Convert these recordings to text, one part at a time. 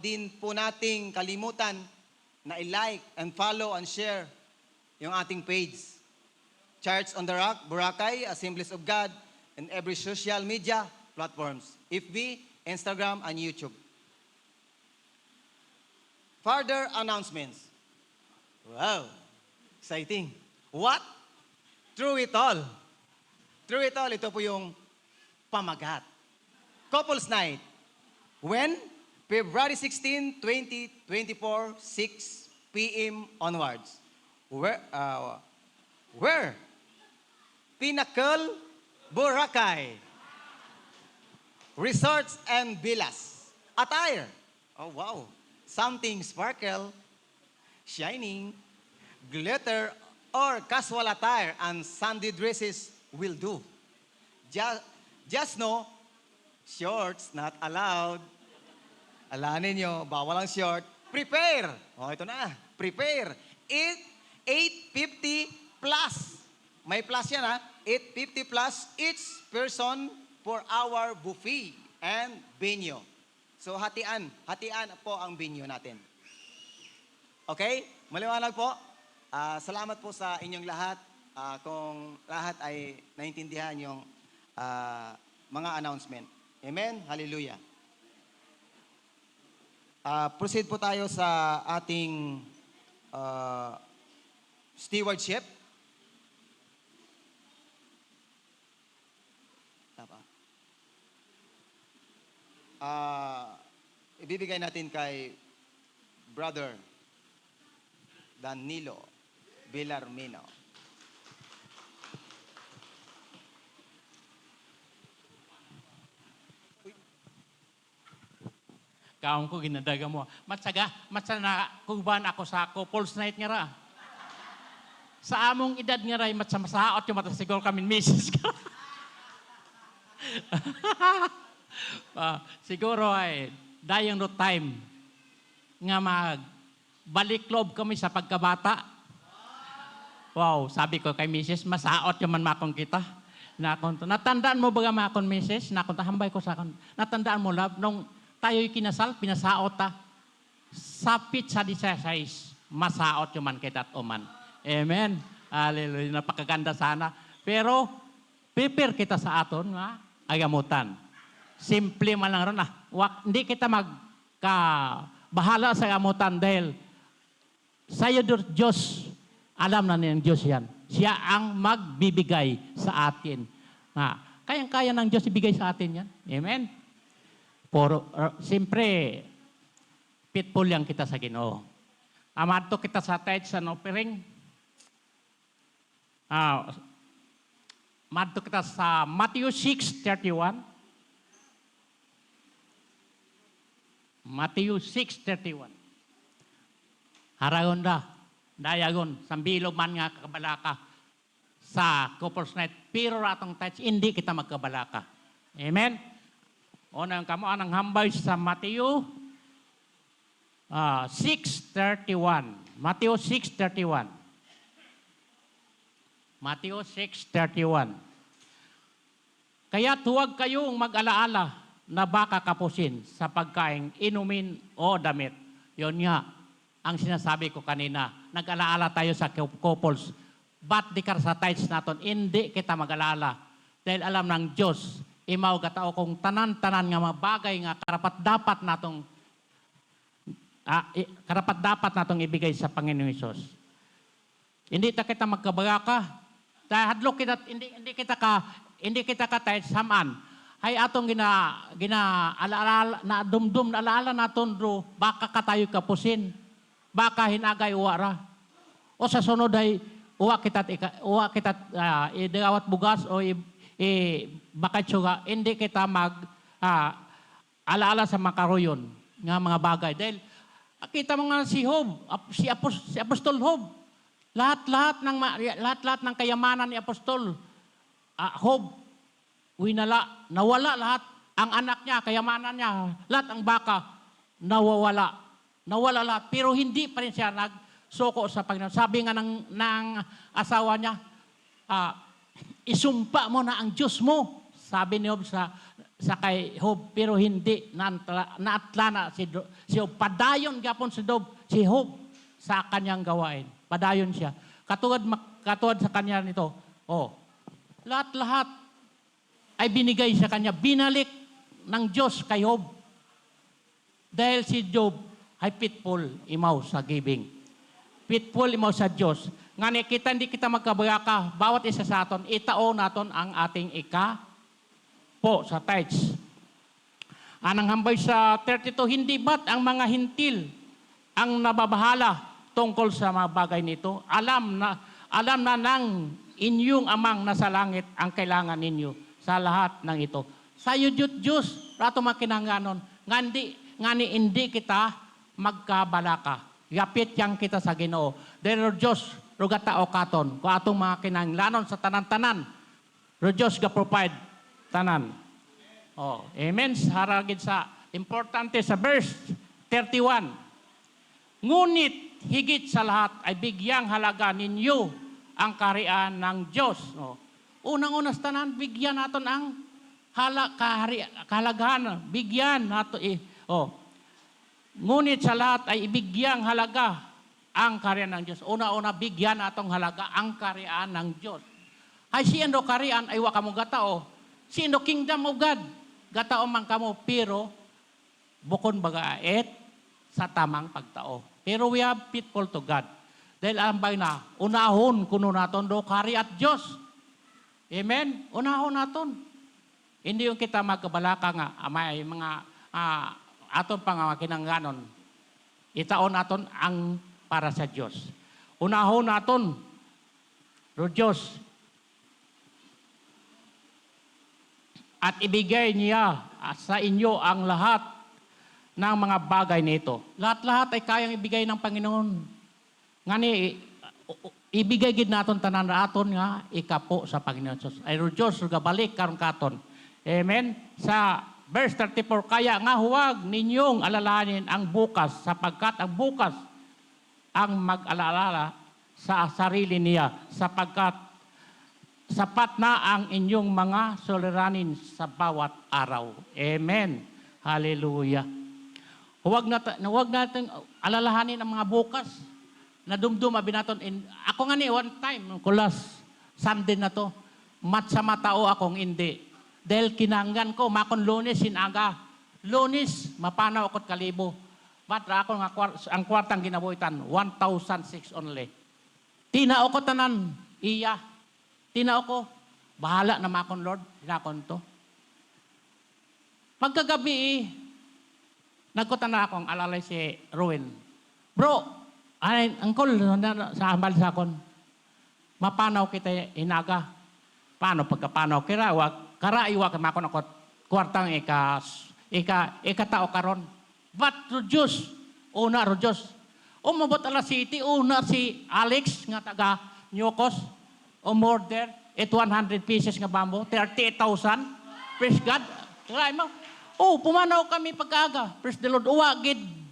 din po nating kalimutan na i-like and follow and share yung ating page. Church on the Rock, Boracay, Assemblies of God, and every social media platforms. FB, Instagram, and YouTube. Further announcements. Wow, exciting. What? Through it all. Through it all, ito po yung pamagat. Couples Night. When? February 16, 2024, 6 p.m. onwards. Where? Pinnacle, Boracay. Resorts and villas. Attire. Oh, wow. Something sparkle, shining, glitter, or casual attire and Sunday dresses will do. Just know, shorts not allowed. Alanin nyo, bawal ang short. Prepare! O, ito na. Prepare. 850 plus. May plus yan ha. 850 plus each person for our buffet and venue. So, hatian po ang venue natin. Okay? Maliwanag po. Salamat po sa inyong lahat. Kung lahat ay naintindihan yung mga announcement. Amen? Hallelujah. Proceed po tayo sa ating stewardship. Ibibigay natin kay Brother Danilo Villarmino. Kaon ko ginadaga mo. Matsaga na kuban ako sa couples night nga ra. Sa among edad nga ra matsamasaot yung matasigol kami misis ka. Siguro ay dayang no time nga magbalik loob kami sa pagkabata. Wow, sabi ko kay misis, masaot yung man makon kita. Natandaan mo ba makon misis? Hambay ko sa akon. Natandaan mo love nung tayo'y kinasal, pinasaot ta. Sapit sa 16, masaot yung man kita at uman. Amen. Hallelujah. Napakaganda sana. Pero, prepare kita sa aton, agamutan. Simple man lang ron. Hindi kita bahala sa agamutan dahil sa'yo Diyos, alam na niyang Diyos yan. Siya ang magbibigay sa atin. Kayang-kaya ng Diyos ibigay sa atin yan. Amen. Siyempre, pitful yan kita sa Ginoo. Amadto kita sa tithe sa offering. Amadto kita sa Matthew 6:31. Matthew 6:31. Haragon dayagon, sambilog man nga kabalaka sa couples night. Pero ratong tithe, hindi kita magkabalaka. Amen? O nang kamo anang hambay sa Matthew 6:31. Matthew 6:31. Matthew 6:31. Kaya huwag kayong mag-alaala na baka kapusin sa pagkain, inumin o damit. Yun nga, ang sinasabi ko kanina. Nag-alaala tayo sa couples. Ba't di ka sa tithes natin? Hindi kita mag-alaala. Dahil alam ng Diyos, imaw katao kung tanan-tanan nga mga bagay nga karapat-dapat natong ibigay sa Panginoon Hesus. Hindi kita magkabagaka. Dahil hadlok kita hindi kita ka tayo samaan. Hay atong alaala na dumdum na alaala naton ro baka katayo kapusin. Baka hinagay uwara. O sa sunod ay uwa kita idawat bugas o baka tsuga, hindi kita alaala sa makaroyon nga mga bagay. Dahil kita mga si Job, si Apostol Job, lahat ng kayamanan ni Apostol Job, nawala lahat. Ang anak niya, kayamanan niya, lahat ang baka, nawala lahat. Pero hindi pa rin siya nagsuko sa Panginoon. Sabi nga ng asawa niya, isumpa mo na ang Diyos mo. Sabi ni Job sa sa kay Job, pero hindi naatla na si Job. Padayon gapon si Job sa kanyang gawain. Padayon siya. Katulad sa kanya nito, lahat-lahat ay binigay sa kanya. Binalik ng Diyos kay Job. Dahil si Job ay faithful imaw sa giving. Faithful imaw sa Diyos. Nga hindi kita magkabayaka, bawat isa sa aton, itao naton ang ating po sa tithes. Anang hambay sa 32, hindi ba't ang mga hintil ang nababahala tungkol sa mga bagay nito? Alam na ng inyong amang nasa langit ang kailangan ninyo sa lahat ng ito. Sa Diyos, rato makinanganon, ngani hindi kita magkabalaka. Yapit yang kita sa Ginoo. Dahil Diyos, rugata o katon, kung atong mga kinanglanon sa tanan-tanan, Diyos ga-provide tanan. Amen. Haragid sa importante sa verse 31. Ngunit higit sa lahat ay bigyang halaga ninyo ang kaharian ng Diyos. Unang-una sa tanan, bigyan naton ang kahalagahan. Bigyan nato Ngunit sa lahat ay ibigyang halaga ang kaharian ng Diyos. Una-una, bigyan natong halaga ang kaharian ng Diyos. Ay siyendo kaharian ay wakamo gatao. Sino kingdom of God? Gatao man kamo, pero bukon bagaet sa tamang pagtao. Pero we have faithful to God. Dahil ambay na, unahon kuno naton do kari at Diyos. Amen? Unahon naton. Hindi yung kita magkabalaka nga, may mga aton pang kinangganon. Itaon naton ang para sa Diyos. Unahon naton, do Diyos, at ibigay niya sa inyo ang lahat ng mga bagay nito. Lahat-lahat ay kayang ibigay ng Panginoon. Ngani, ibigay gid naton tanan aton nga ikapo sa Panginoon Diyos. Ay Diyos, gabalik karon katon. Amen? Sa verse 34, kaya nga huwag ninyong alalahanin ang bukas, sapagkat ang bukas ang mag-alala sa sarili niya, sapagkat sapat na ang inyong mga suliranin sa bawat araw. Amen. Hallelujah. Huwag natin alalahanin ang mga bukas na dumdum abinaton. Ako nga one time, kulas, Sunday na to, sa matao akong hindi. Dahil kinanggan ko, makon Lunes, sinaga. Lunes, mapanaw ako't kalibo. Batra ako ang kwartang ginabuhitan, 1,006 only. Tinao ko tanan, iya. Tinao ko, bahala na makon Lord, hinakon to. Pagkagabi, nagkutan na akong alalay si Ruin. Bro, angkol, sa hambal sa akon, mapanaw kita hinaga. Paano pagkapanaw? Karaiwa kamakon ako, kwartang ikatao karon. But to Diyos, una ro Diyos. Umabot alas city, una si Alex, nga taga Nyokos, umorder, 100 pieces nga bambo, 38,000. Praise God. Try mo. Pumanaw kami pagkaaga. Praise the Lord. Uwa,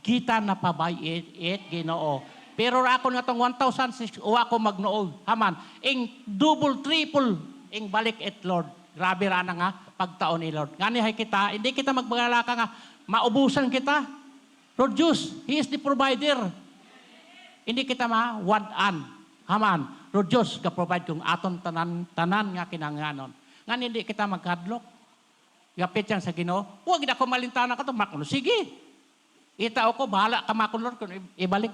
kita na pabay it, Ginoo. Pero ako nga tong 1,006, uwa ko magnood. Haman, double, triple, balik it, Lord. Grabe rana nga, pagtaon ni Lord. Ngani hay kita, hindi kita magbagalaka nga, maubusan kita. Lord Diyos, He is the provider. Hindi kita ma-wad-an. Haman, Lord Diyos, ka-provide kong aton tanan nga kinanganon. Ngani hindi kita magkadlok. Gapit yan sa Ginoo. Huwag na ako malintana ka to, makuno. Sige. Itao ko, bahala ka makuno kung ibalik.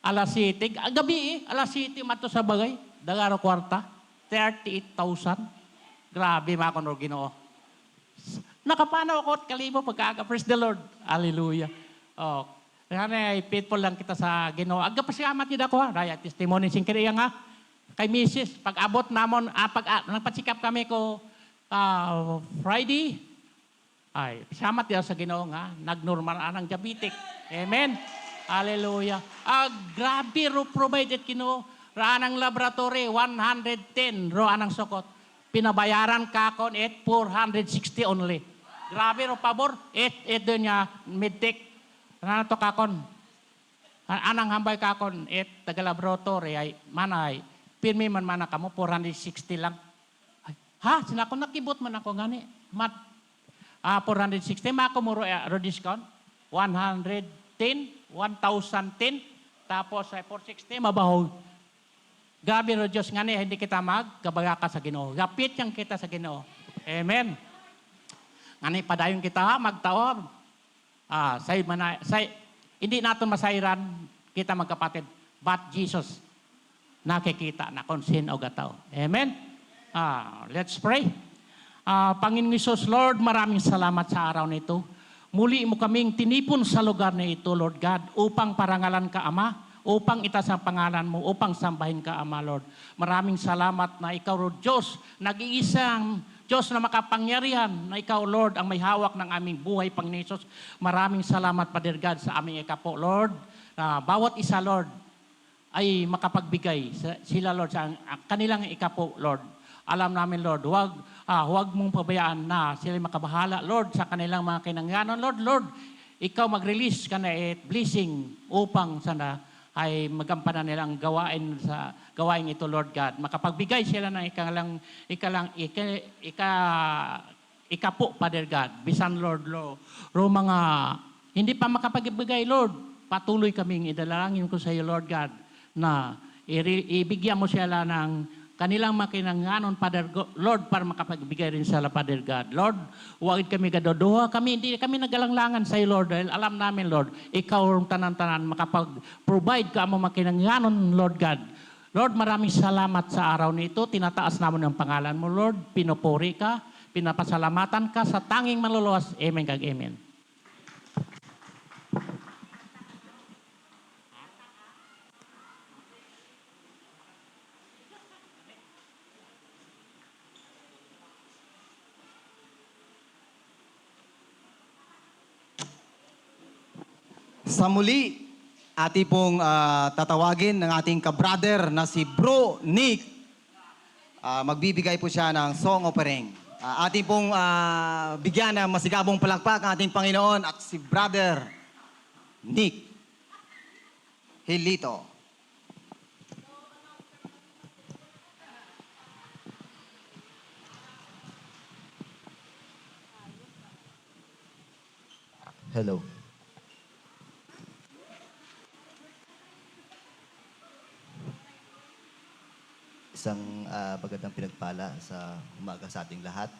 Alas 7. Gabi alas 7 mato sa bagay. Dagaro kwarta. 38,000. Grabe makuno Ginoo. Nakapanaw ako at kalibo pagkaaga. Praise the Lord. Hallelujah. Kaya faithful lang kita sa Ginoo. Aga pa siya matid ako ha. Raya testimony sing kaya nga. Kay Mrs. Pag abot namon, nagpatsikap kami ko Friday. Ay, samat yan sa Ginoo nga. Nagnormal anang diabetic. Amen. Hallelujah. Grabe ro provided Ginoo. Raanang laboratory, 110 ro anang sukot. Pinabayaran ka kon 460 only. Grabe ro pabor. Doon niya medtech. Ano to kakon? Anang hambay kakon, taga laboratory ay manay. Pirmi man kamo, 460 lang. Ay, sinako nakibot man ako gani. 460. Mako mo ro discount. 110, 1,010. Tapos 460, mabahog. Grabe ro Diyos nga ni, hindi kita magkabaga ka sa Ginoo. Gapit yang kita sa Ginoo. Amen. Ngani padayon kita magtawag. Hindi natin masairan kita magkapatid. But Jesus, nakikita na kung sin o gataw. Amen? Let's pray. Panginoon Isus, Lord, maraming salamat sa araw na ito. Muli mo kaming tinipon sa lugar na ito, Lord God, upang parangalan ka, Ama, upang itaas ang pangalan mo, upang sambahin ka, Ama, Lord. Maraming salamat na ikaw, Lord Diyos, nag-iisang Diyos na makapangyarihan, na ikaw, Lord, ang may hawak ng aming buhay, Panginoon Isus. Maraming salamat, Father God, sa aming ikapo, Lord. Bawat isa, Lord, ay makapagbigay sila, Lord, sa kanilang ikapo, Lord. Alam namin, Lord, huwag mong pabayaan na sila makabahala, Lord, sa kanilang mga kinangganon. Lord, ikaw mag-release ka na blessing upang sana ay magampanan nilang gawain ito, Lord God. Makapagbigay sila ng ikapo, Father God. Bisan, Lord, mga hindi pa makapagbigay, Lord, patuloy kaming idalangin ko sa iyo, Lord God, na ibigyan mo sila ng kanilang makinanganon, Lord, para makapagbigay rin sila, Father God. Lord, huwag kami gadodoha. Hindi kami nagalanglangan sa iyo, Lord, dahil alam namin, Lord, ikaw ang tanan-tanan, makapag-provide ka mo makinanganon, Lord God. Lord, maraming salamat sa araw nito. Tinataas namin ang pangalan mo, Lord. Pinupuri ka, pinapasalamatan ka sa tanging maluluwas. Amen kag amen. Sa muli, ating pong tatawagin ng ating kabrother na si Bro Nick. Magbibigay po siya ng Song Offering. Ating pong bigyan ng masigabong palakpak ang ating Panginoon at si Brother Nick Hilito. Hello. Isang magandang pinagpala sa umaga sa ating lahat.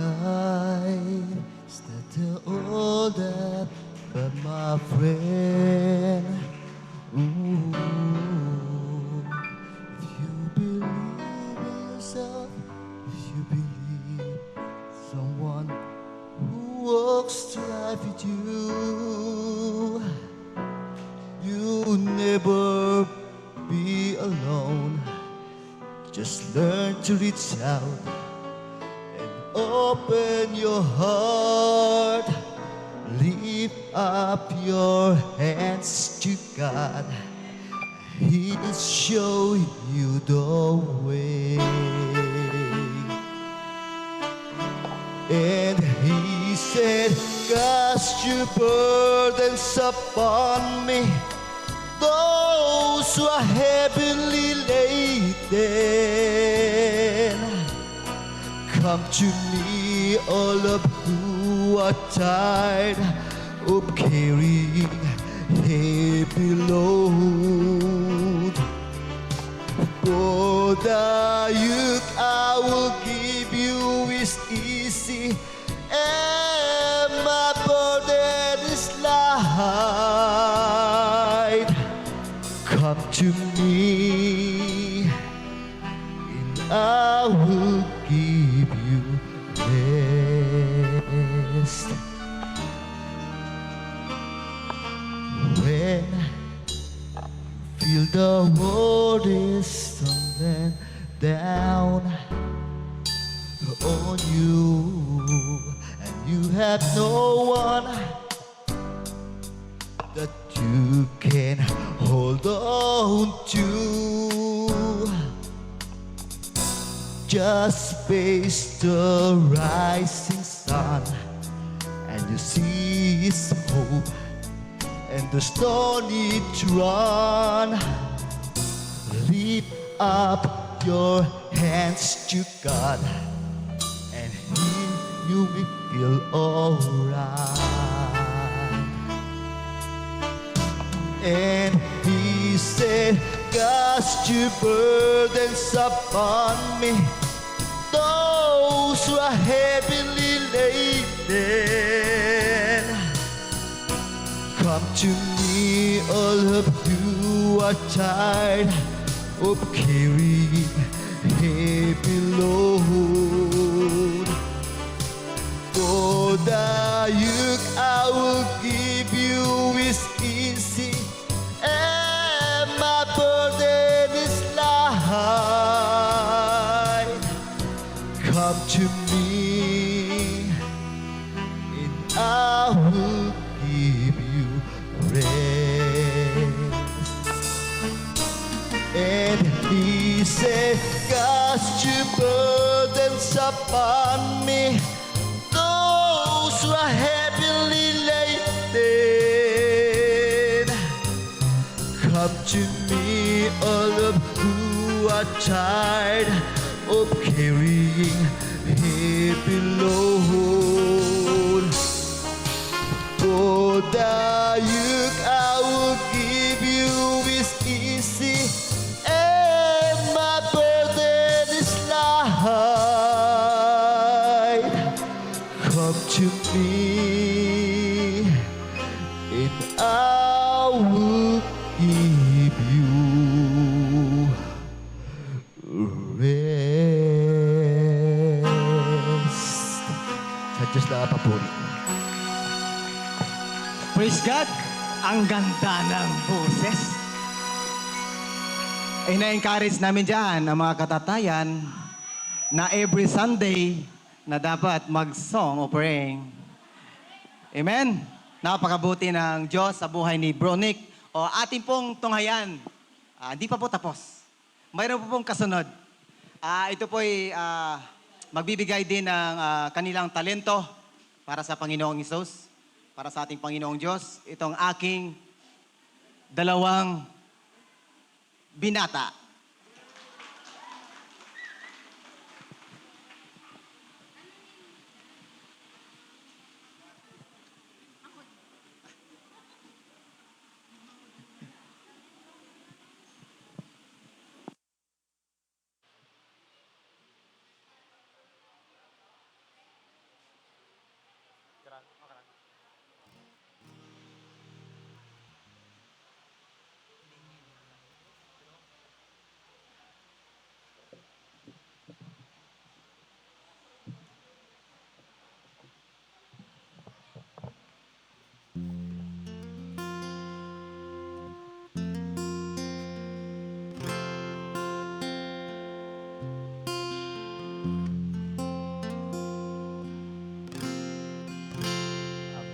Life's not all that, but my friend. Ooh, if you believe in yourself, if you believe someone who walks to life with you, you'll never be alone. Just learn to reach out. Open your heart, lift up your hands to God. He'll show you the way. And he said, cast your burdens upon me, those who are heavily laden. Come to me, all of who are tired of carrying heavy load. For the yoke I will give you is easy, and my burden is light. Come to me, and I will give you rest. When you feel the world on you, and you have no one that you can hold on to. Just face the rising sun, and you see His hope, and there's no need to run. Lift up your hands to God, and you will feel alright. And He said, cast your burdens upon me, those who are heavily laden. Come to me, all of you are tired of carrying heavy load. For the yoke I will give you is easy, and my burden is light. Come to me, and I will give you rest. And He said, cast your burdens upon me, those who are heavily laden. Come to me, all of who are tired of carrying heavy load. For the yoke I will give you is easy, and my burden is light. Come to me, and I will give you rest. Sa Diyos na papuri. Praise God! Ang ganda ng boses. Ay na-encourage namin dyan ang mga katatayan na every Sunday na dapat mag-song o praying. Amen? Napakabuti ng Diyos sa buhay ni Bro Nick. O ating pong tunghayan, hindi pa po tapos. Mayroon po pong kasunod. Ito po'y magbibigay din ng kanilang talento para sa Panginoong Hesus, para sa ating Panginoong Diyos. Itong aking dalawang binata.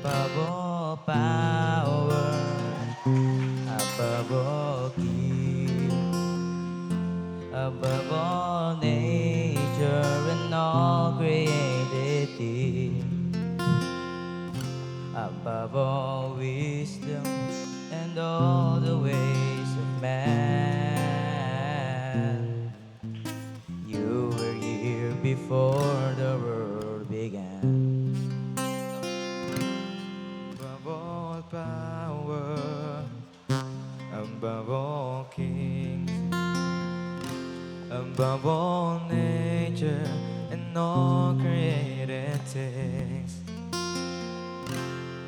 Above all power, above all king, above all nature and all created things, above all wisdom and all the ways of man. You were here before the world began. Above all power, above all kings, above all nature and all created things,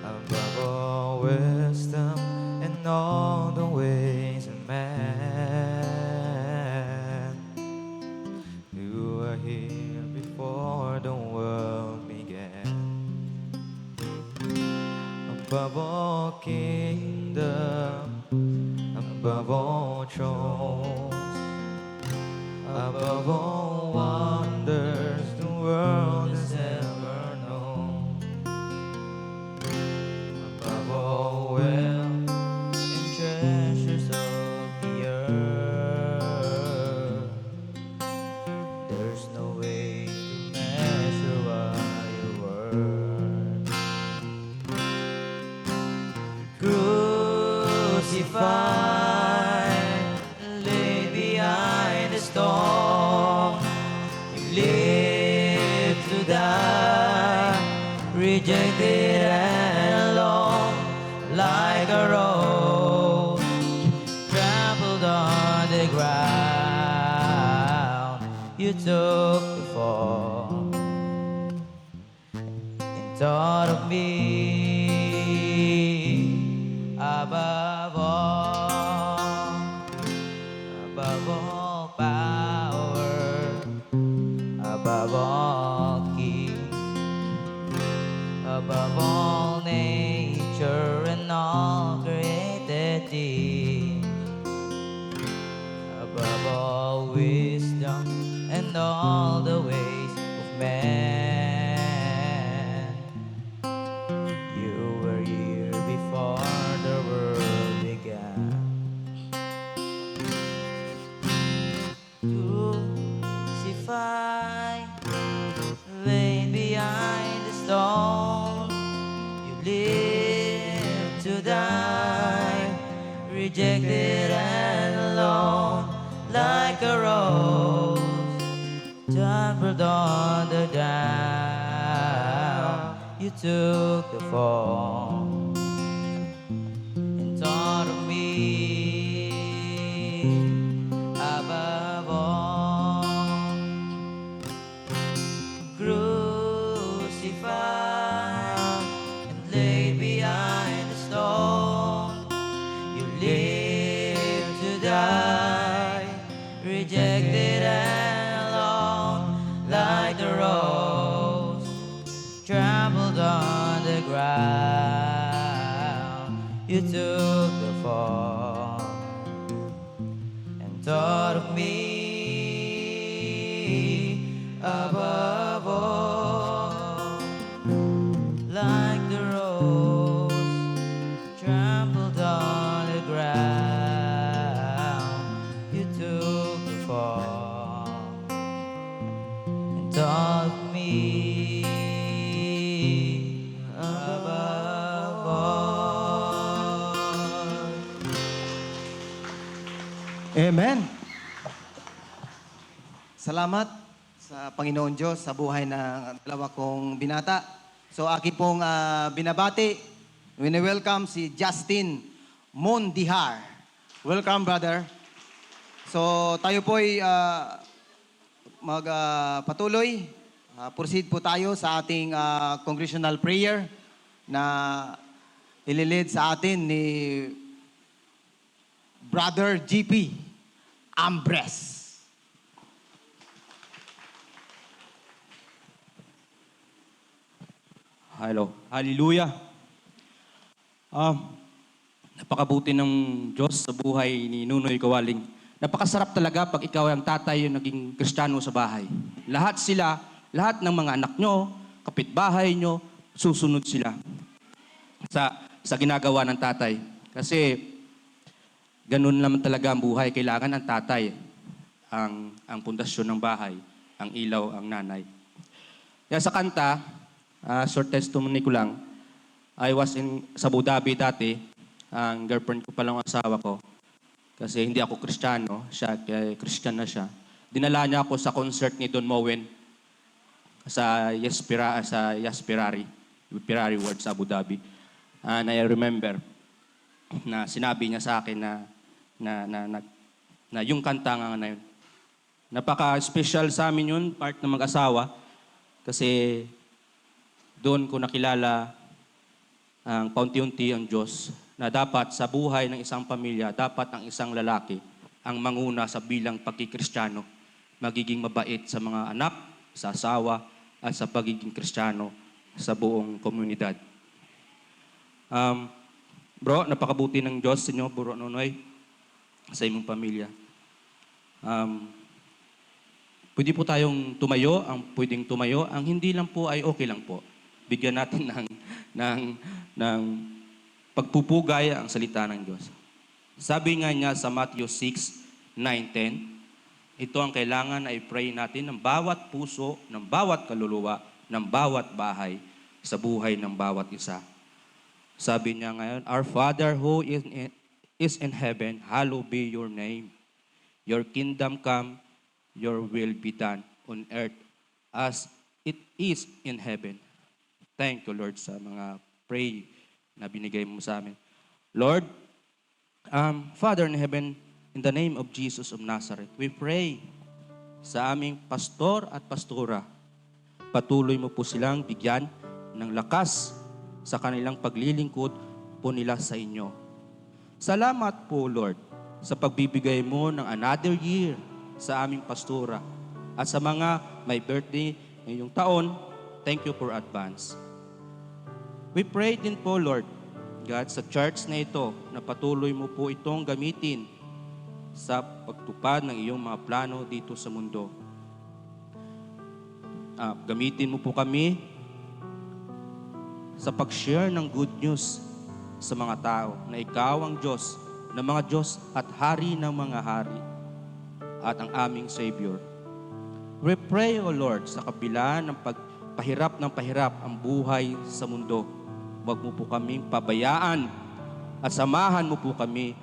above all wisdom and all the ways of man. You were here before the world began. Above all kingdom, above all thrones, above all wonders the world no way to measure what you were. Crucified, laid behind the stone, you live to die, rejected and alone, like a rose trampled on the ground. You took the fall and thought of me above all power, above all king, above all nature and all created things, above all wisdom and all the ways of man. You were here before the world began. Crucified, laid behind the stone, you live to die, rejected and alone, like a rose trampled on the ground. You took the fall and thought of me above all. Crucified and laid behind the stone, you live to die, rejected and alone, like the rose trampled on the ground. You took the fall and thought of me above all, like the rose trampled on the ground. You took the fall and thought of me above all. Amen. Salamat sa Panginoon Diyos sa buhay ng dalawa kong binata. So akin pong binabati, wini-welcome si Justin Mondihar. Welcome, brother. So tayo po'y magpatuloy. Proceed po tayo sa ating congregational prayer na ililid sa atin ni Brother GP Ambres. Hello. Hallelujah. Napakabuti ng Diyos sa buhay ni Nunoy Kawaling. Napakasarap talaga pag ikaw ang tatay yung naging Kristiyano sa bahay. Lahat sila, lahat ng mga anak nyo, kapitbahay nyo, susunod sila sa ginagawa ng tatay. Kasi ganun naman talaga ang buhay. Kailangan ang tatay ang pundasyon ng bahay, ang ilaw, ang nanay. Kaya sa kanta, short testimony ko lang, I was sa Abu Dhabi dati, ang girlfriend ko palang asawa ko. Kasi hindi ako Kristiyano, siya, kaya Christian na siya. Dinala niya ako sa concert ni Don Moen sa Yaspirari World sa Abu Dhabi. And I remember na sinabi niya sa akin na yung kanta nga na yun. Napaka-special sa amin yun, part ng mag-asawa. Kasi doon ko nakilala ang paunti-unti ang Diyos na dapat sa buhay ng isang pamilya, dapat ang isang lalaki ang manguna sa bilang pagkikristyano, magiging mabait sa mga anak, sa asawa, at sa pagiging kristyano sa buong komunidad. Bro, napakabuti ng Diyos sa inyo, Bro Nunoy, sa imong pamilya. Pwede po tayong tumayo, ang pwedeng tumayo. Ang hindi lang po ay okay lang po. Bigyan natin ng pagpupugay ang salita ng Diyos. Sabi nga niya sa Matthew 6:9-10, Ito ang kailangan na i-pray natin ng bawat puso, ng bawat kaluluwa, ng bawat bahay, sa buhay ng bawat isa. Sabi niya ngayon, Our Father who is in heaven, hallowed be your name. Your kingdom come, your will be done on earth as it is in heaven. Thank you, Lord, sa mga pray na binigay mo sa amin. Lord, Father in heaven, in the name of Jesus of Nazareth, we pray sa aming pastor at pastora. Patuloy mo po silang bigyan ng lakas sa kanilang paglilingkod po nila sa inyo. Salamat po, Lord, sa pagbibigay mo ng another year sa aming pastora. At sa mga may birthday ngayong taon, thank you for advance. We pray din po, Lord, God, sa church na ito, na patuloy mo po itong gamitin sa pagtupad ng iyong mga plano dito sa mundo. Gamitin mo po kami sa pag-share ng good news sa mga tao na ikaw ang Diyos ng mga Diyos at Hari ng mga hari at ang aming Savior. We pray, O Lord, sa kabila ng pahirap ng pahirap ang buhay sa mundo. Huwag mo po kaming pabayaan at samahan mo po kami.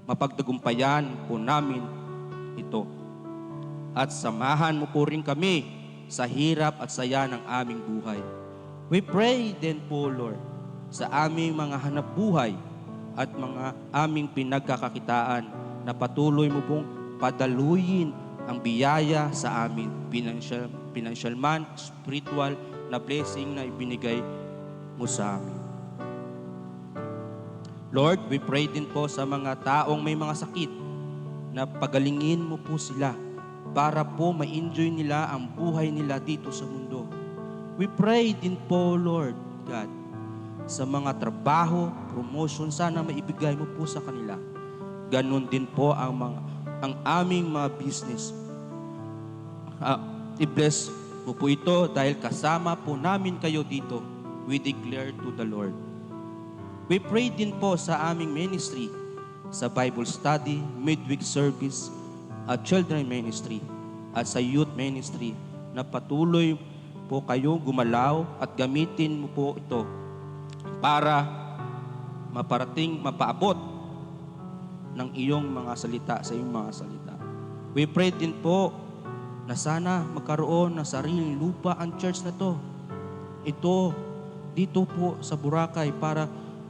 Mapagtagumpayan po namin ito. At samahan mo po rin kami sa hirap at saya ng aming buhay. We pray din po, Lord, sa aming mga hanap buhay at mga aming pinagkakakitaan na patuloy mo pong padaluyin ang biyaya sa amin, financial man, spiritual na blessing na ibinigay mo sa amin. Lord, we pray din po sa mga taong may mga sakit na pagalingin mo po sila para po ma-enjoy nila ang buhay nila dito sa mundo. We pray din po, Lord God, sa mga trabaho, promotion, sana maibigay mo po sa kanila. Ganon din po ang aming mga business. I-bless mo po ito dahil kasama po namin kayo dito. We declare to the Lord. We pray din po sa aming ministry, sa Bible study, midweek service, at children ministry, at sa youth ministry, na patuloy po kayo gumalaw at gamitin mo po ito para mapaabot ng iyong mga salita, sa iyong mga salita. We pray din po na sana magkaroon ng sariling lupa ang church na to. Ito, dito po sa Boracay para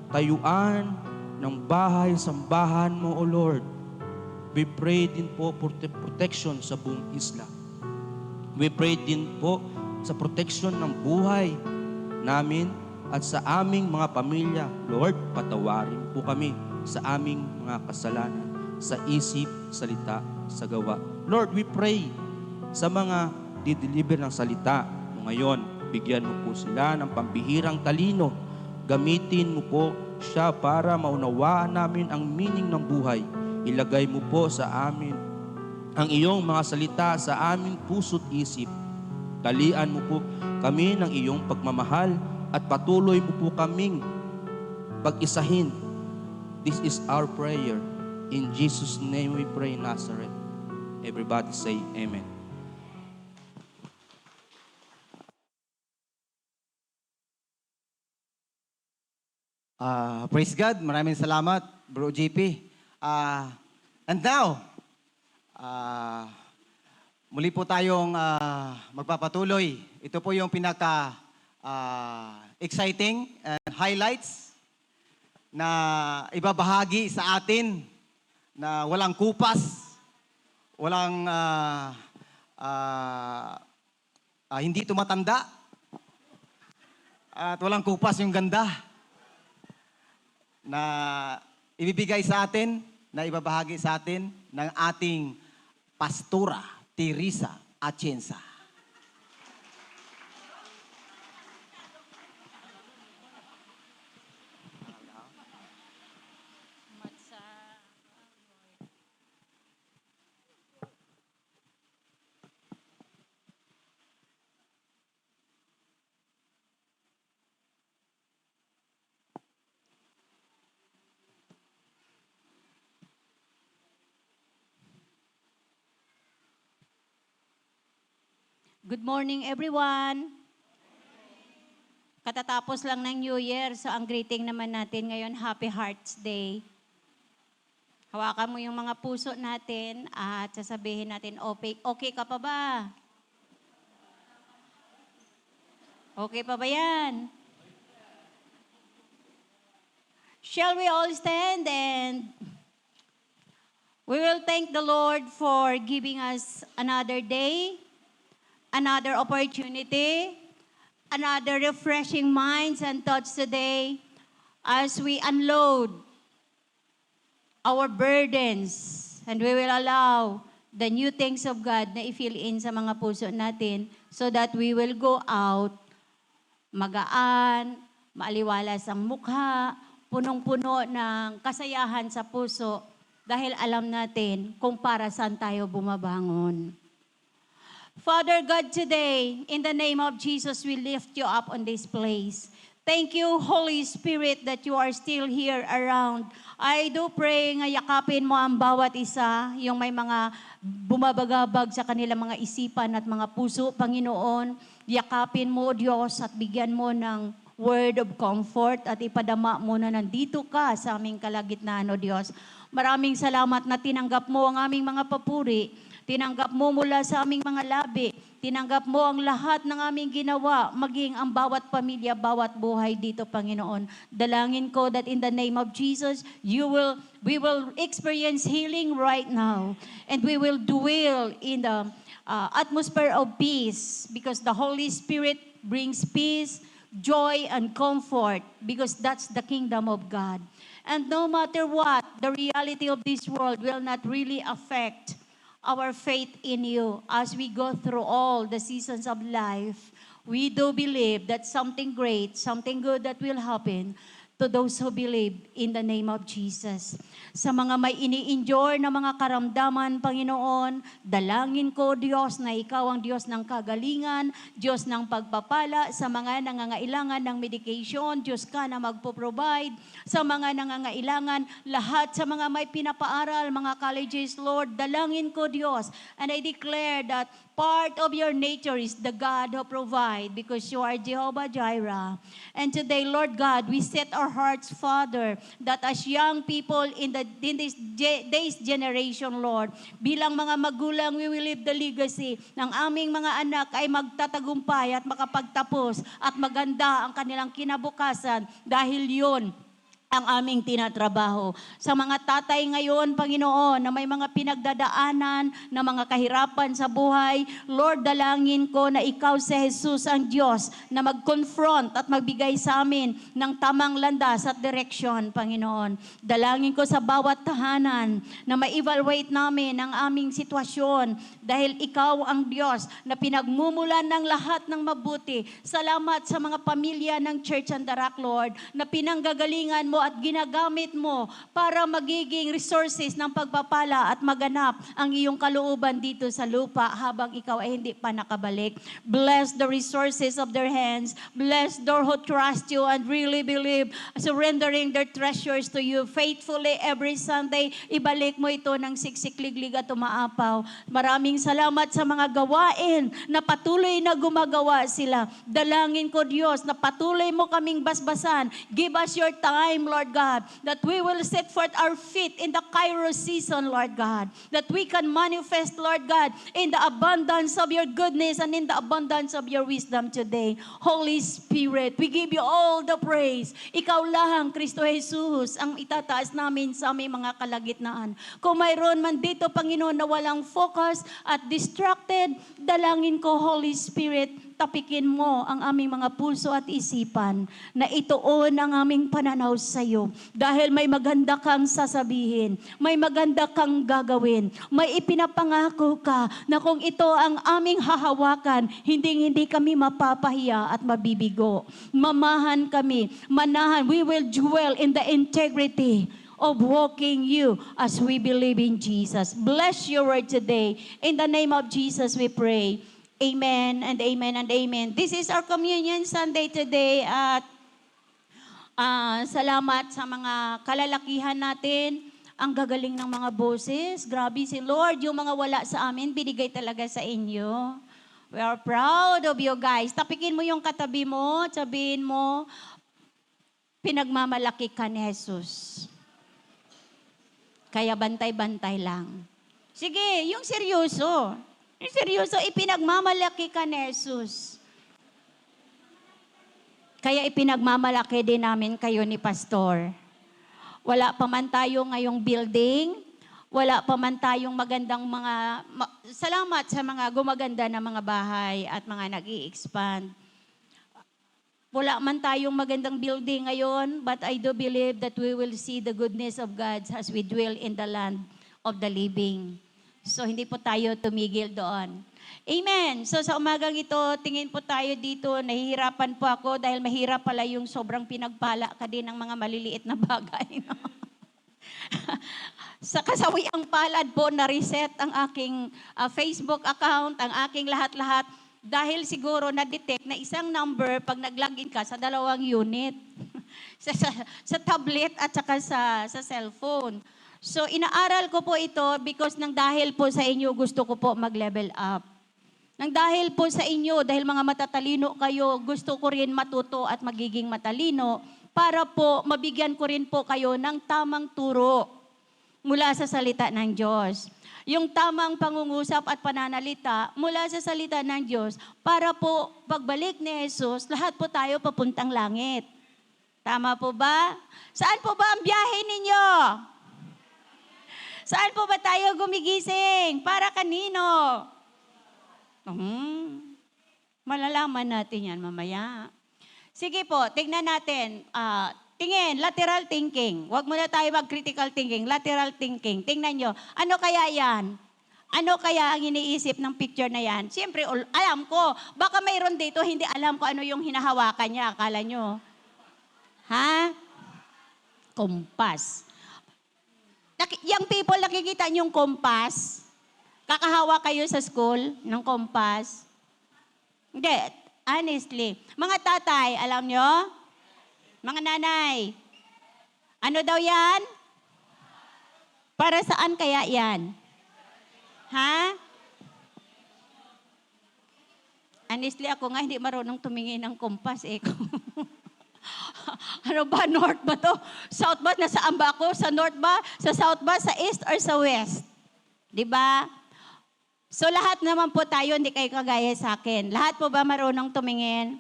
tayuan ng bahay, sambahan mo, O Lord. We pray din po for protection sa buong isla. We pray din po sa protection ng buhay namin at sa aming mga pamilya. Lord, patawarin po kami sa aming mga kasalanan, sa isip, salita, sa gawa. Lord, we pray sa mga dideliver ng salita mo ngayon. Bigyan mo po sila ng pambihirang talino. Gamitin mo po siya para maunawaan namin ang meaning ng buhay. Ilagay mo po sa amin ang iyong mga salita sa aming puso't isip. Talian mo po kami ng iyong pagmamahal at patuloy mo po kaming pag-isahin. This is our prayer. In Jesus' name we pray, Nazareth. Everybody say Amen. Praise God. Maraming salamat, Bro JP. And now, muli po tayong magpapatuloy. Ito po yung exciting and highlights na ibabahagi sa atin na walang kupas, walang hindi tumatanda, at walang kupas yung ganda na ibibigay sa atin, na ibabahagi sa atin ng ating Pastora Teresa Atienza. Good morning, everyone. Katatapos lang ng New Year, so ang greeting naman natin ngayon, Happy Hearts Day. Hawakan mo yung mga puso natin at sasabihin natin, okay ka pa ba? Okay pa ba yan? Shall we all stand and we will thank the Lord for giving us another day, another opportunity, another refreshing minds and thoughts today as we unload our burdens and we will allow the new things of God na i-fill in sa mga puso natin so that we will go out magaan, maaliwalas ang mukha, punong-puno ng kasayahan sa puso dahil alam natin kung para saan tayo bumabangon. Father God, today, in the name of Jesus, we lift you up on this place. Thank you, Holy Spirit, that you are still here around. I do pray nga yakapin mo ang bawat isa, yung may mga bumabagabag sa kanilang mga isipan at mga puso, Panginoon. Yakapin mo, Diyos, at bigyan mo ng word of comfort at ipadama mo na nandito ka sa aming kalagitnaan, O Diyos. Maraming salamat na tinanggap mo ang aming mga papuri. Tinanggap mo mula sa aming mga labi. Tinanggap mo ang lahat ng aming ginawa, maging ang bawat pamilya, bawat buhay dito, Panginoon. Dalangin ko that in the name of Jesus, we will experience healing right now. And we will dwell in the atmosphere of peace because the Holy Spirit brings peace, joy, and comfort because that's the kingdom of God. And no matter what, the reality of this world will not really affect our faith in you as we go through all the seasons of life. We do believe that something great, something good that will happen to those who believe in the name of Jesus. Sa mga may ini-endure na mga karamdaman, Panginoon, dalangin ko, Diyos, na Ikaw ang Diyos ng kagalingan, Diyos ng pagpapala, sa mga nangangailangan ng medication, Diyos ka na magpo-provide, sa mga nangangailangan, lahat sa mga may pinapaaral, mga colleges, Lord, dalangin ko, Diyos, and I declare that part of your nature is the God who provide because you are Jehovah Jireh. And today, Lord God, we set our hearts, Father, that as young people in this day's generation, Lord, bilang mga magulang, we will leave the legacy ng aming mga anak ay magtatagumpay at makapagtapos at maganda ang kanilang kinabukasan dahil yun ang aming tinatrabaho. Sa mga tatay ngayon, Panginoon, na may mga pinagdadaanan, na mga kahirapan sa buhay, Lord, dalangin ko na Ikaw si Jesus ang Diyos na mag-confront at magbigay sa amin ng tamang landas at direksyon, Panginoon. Dalangin ko sa bawat tahanan na ma-evaluate namin ang aming sitwasyon dahil Ikaw ang Diyos na pinagmumulan ng lahat ng mabuti. Salamat sa mga pamilya ng Church and the Rock, Lord, na pinanggagalingan mo at ginagamit mo para magiging resources ng pagpapala at maganap ang iyong kalooban dito sa lupa habang ikaw ay hindi pa nakabalik. Bless the resources of their hands. Bless those who trust you and really believe, surrendering their treasures to you faithfully every Sunday. Ibalik mo ito ng siksikliglig at umaapaw. Maraming salamat sa mga gawain na patuloy na gumagawa sila. Dalangin ko, Diyos, na patuloy mo kaming basbasan. Give us your time, Lord God, that we will set forth our feet in the Kairos season, Lord God, that we can manifest, Lord God, in the abundance of your goodness and in the abundance of your wisdom today. Holy Spirit, we give you all the praise. Ikaw lang, Kristo Jesus, ang itataas namin sa aming mga kalagitnaan. Kung mayroon man dito, Panginoon, na walang focus at distracted, dalangin ko, Holy Spirit, tapikin mo ang aming mga puso at isipan na ituon ang aming pananaw sa iyo. Dahil may maganda kang sasabihin, may maganda kang gagawin, may ipinapangako ka na kung ito ang aming hahawakan, hindi kami mapapahiya at mabibigo. Mamahan kami, manahan, we will dwell in the integrity of walking you as we believe in Jesus. Bless your word today. In the name of Jesus we pray. Amen and amen and amen. This is our Communion Sunday today at salamat sa mga kalalakihan natin. Ang gagaling ng mga boses. Grabe si Lord, yung mga wala sa amin, binigay talaga sa inyo. We are proud of you guys. Tapikin mo yung katabi mo, sabihin mo, pinagmamalaki ka ni Jesus. Kaya bantay-bantay lang. Sige, yung seryoso. Yung seryoso, ipinagmamalaki ka ni Jesus. Kaya ipinagmamalaki din namin kayo ni Pastor. Wala pa man tayo ngayong building, wala pa man tayong magandang salamat sa mga gumaganda na mga bahay at mga nag-i-expand. Wala man tayong magandang building ngayon, but I do believe that we will see the goodness of God as we dwell in the land of the living. So hindi po tayo tumigil doon. Amen. So sa umagang ito, tingin po tayo dito, nahihirapan po ako dahil mahirap pala yung sobrang pinagpala ka din ng mga maliliit na bagay. No? Sa kasawiang palad po, na-reset ang aking Facebook account, ang aking lahat-lahat, dahil siguro na-detect na isang number pag nag-login ka sa 2 unit. sa tablet at saka sa cellphone. So inaaral ko po ito because nang dahil po sa inyo gusto ko po mag-level up. Nang dahil po sa inyo, dahil mga matatalino kayo, gusto ko rin matuto at magiging matalino para po mabigyan ko rin po kayo ng tamang turo mula sa salita ng Diyos. Yung tamang pangungusap at pananalita mula sa salita ng Diyos para po pagbalik ni Jesus, lahat po tayo papuntang langit. Tama po ba? Saan po ba ang biyahe ninyo? Saan po ba tayo gumigising? Para kanino? Malalaman natin yan mamaya. Sige po, tingnan natin. Tingin, lateral thinking. Huwag muna tayo mag-critical thinking. Lateral thinking. Tingnan nyo. Ano kaya yan? Ano kaya ang iniisip ng picture na yan? Siyempre, alam ko. Baka mayroon dito, hindi alam ko ano yung hinahawakan niya. Akala nyo? Ha? Kompas. Young people, nakikita nyo yung kompas? Kakahawa kayo sa school ng kompas? Hindi. Honestly. Mga tatay, alam nyo? Mga nanay, ano daw yan? Para saan kaya yan? Ha? Honestly, ako nga hindi marunong tumingin ng kompas eh. Ano ba? North ba to? South ba? Nasaan ba ako? Sa north ba? Sa south ba? Sa east or sa west? Diba? So lahat naman po tayo, hindi kayo kagaya sa akin. Lahat po ba marunong tumingin?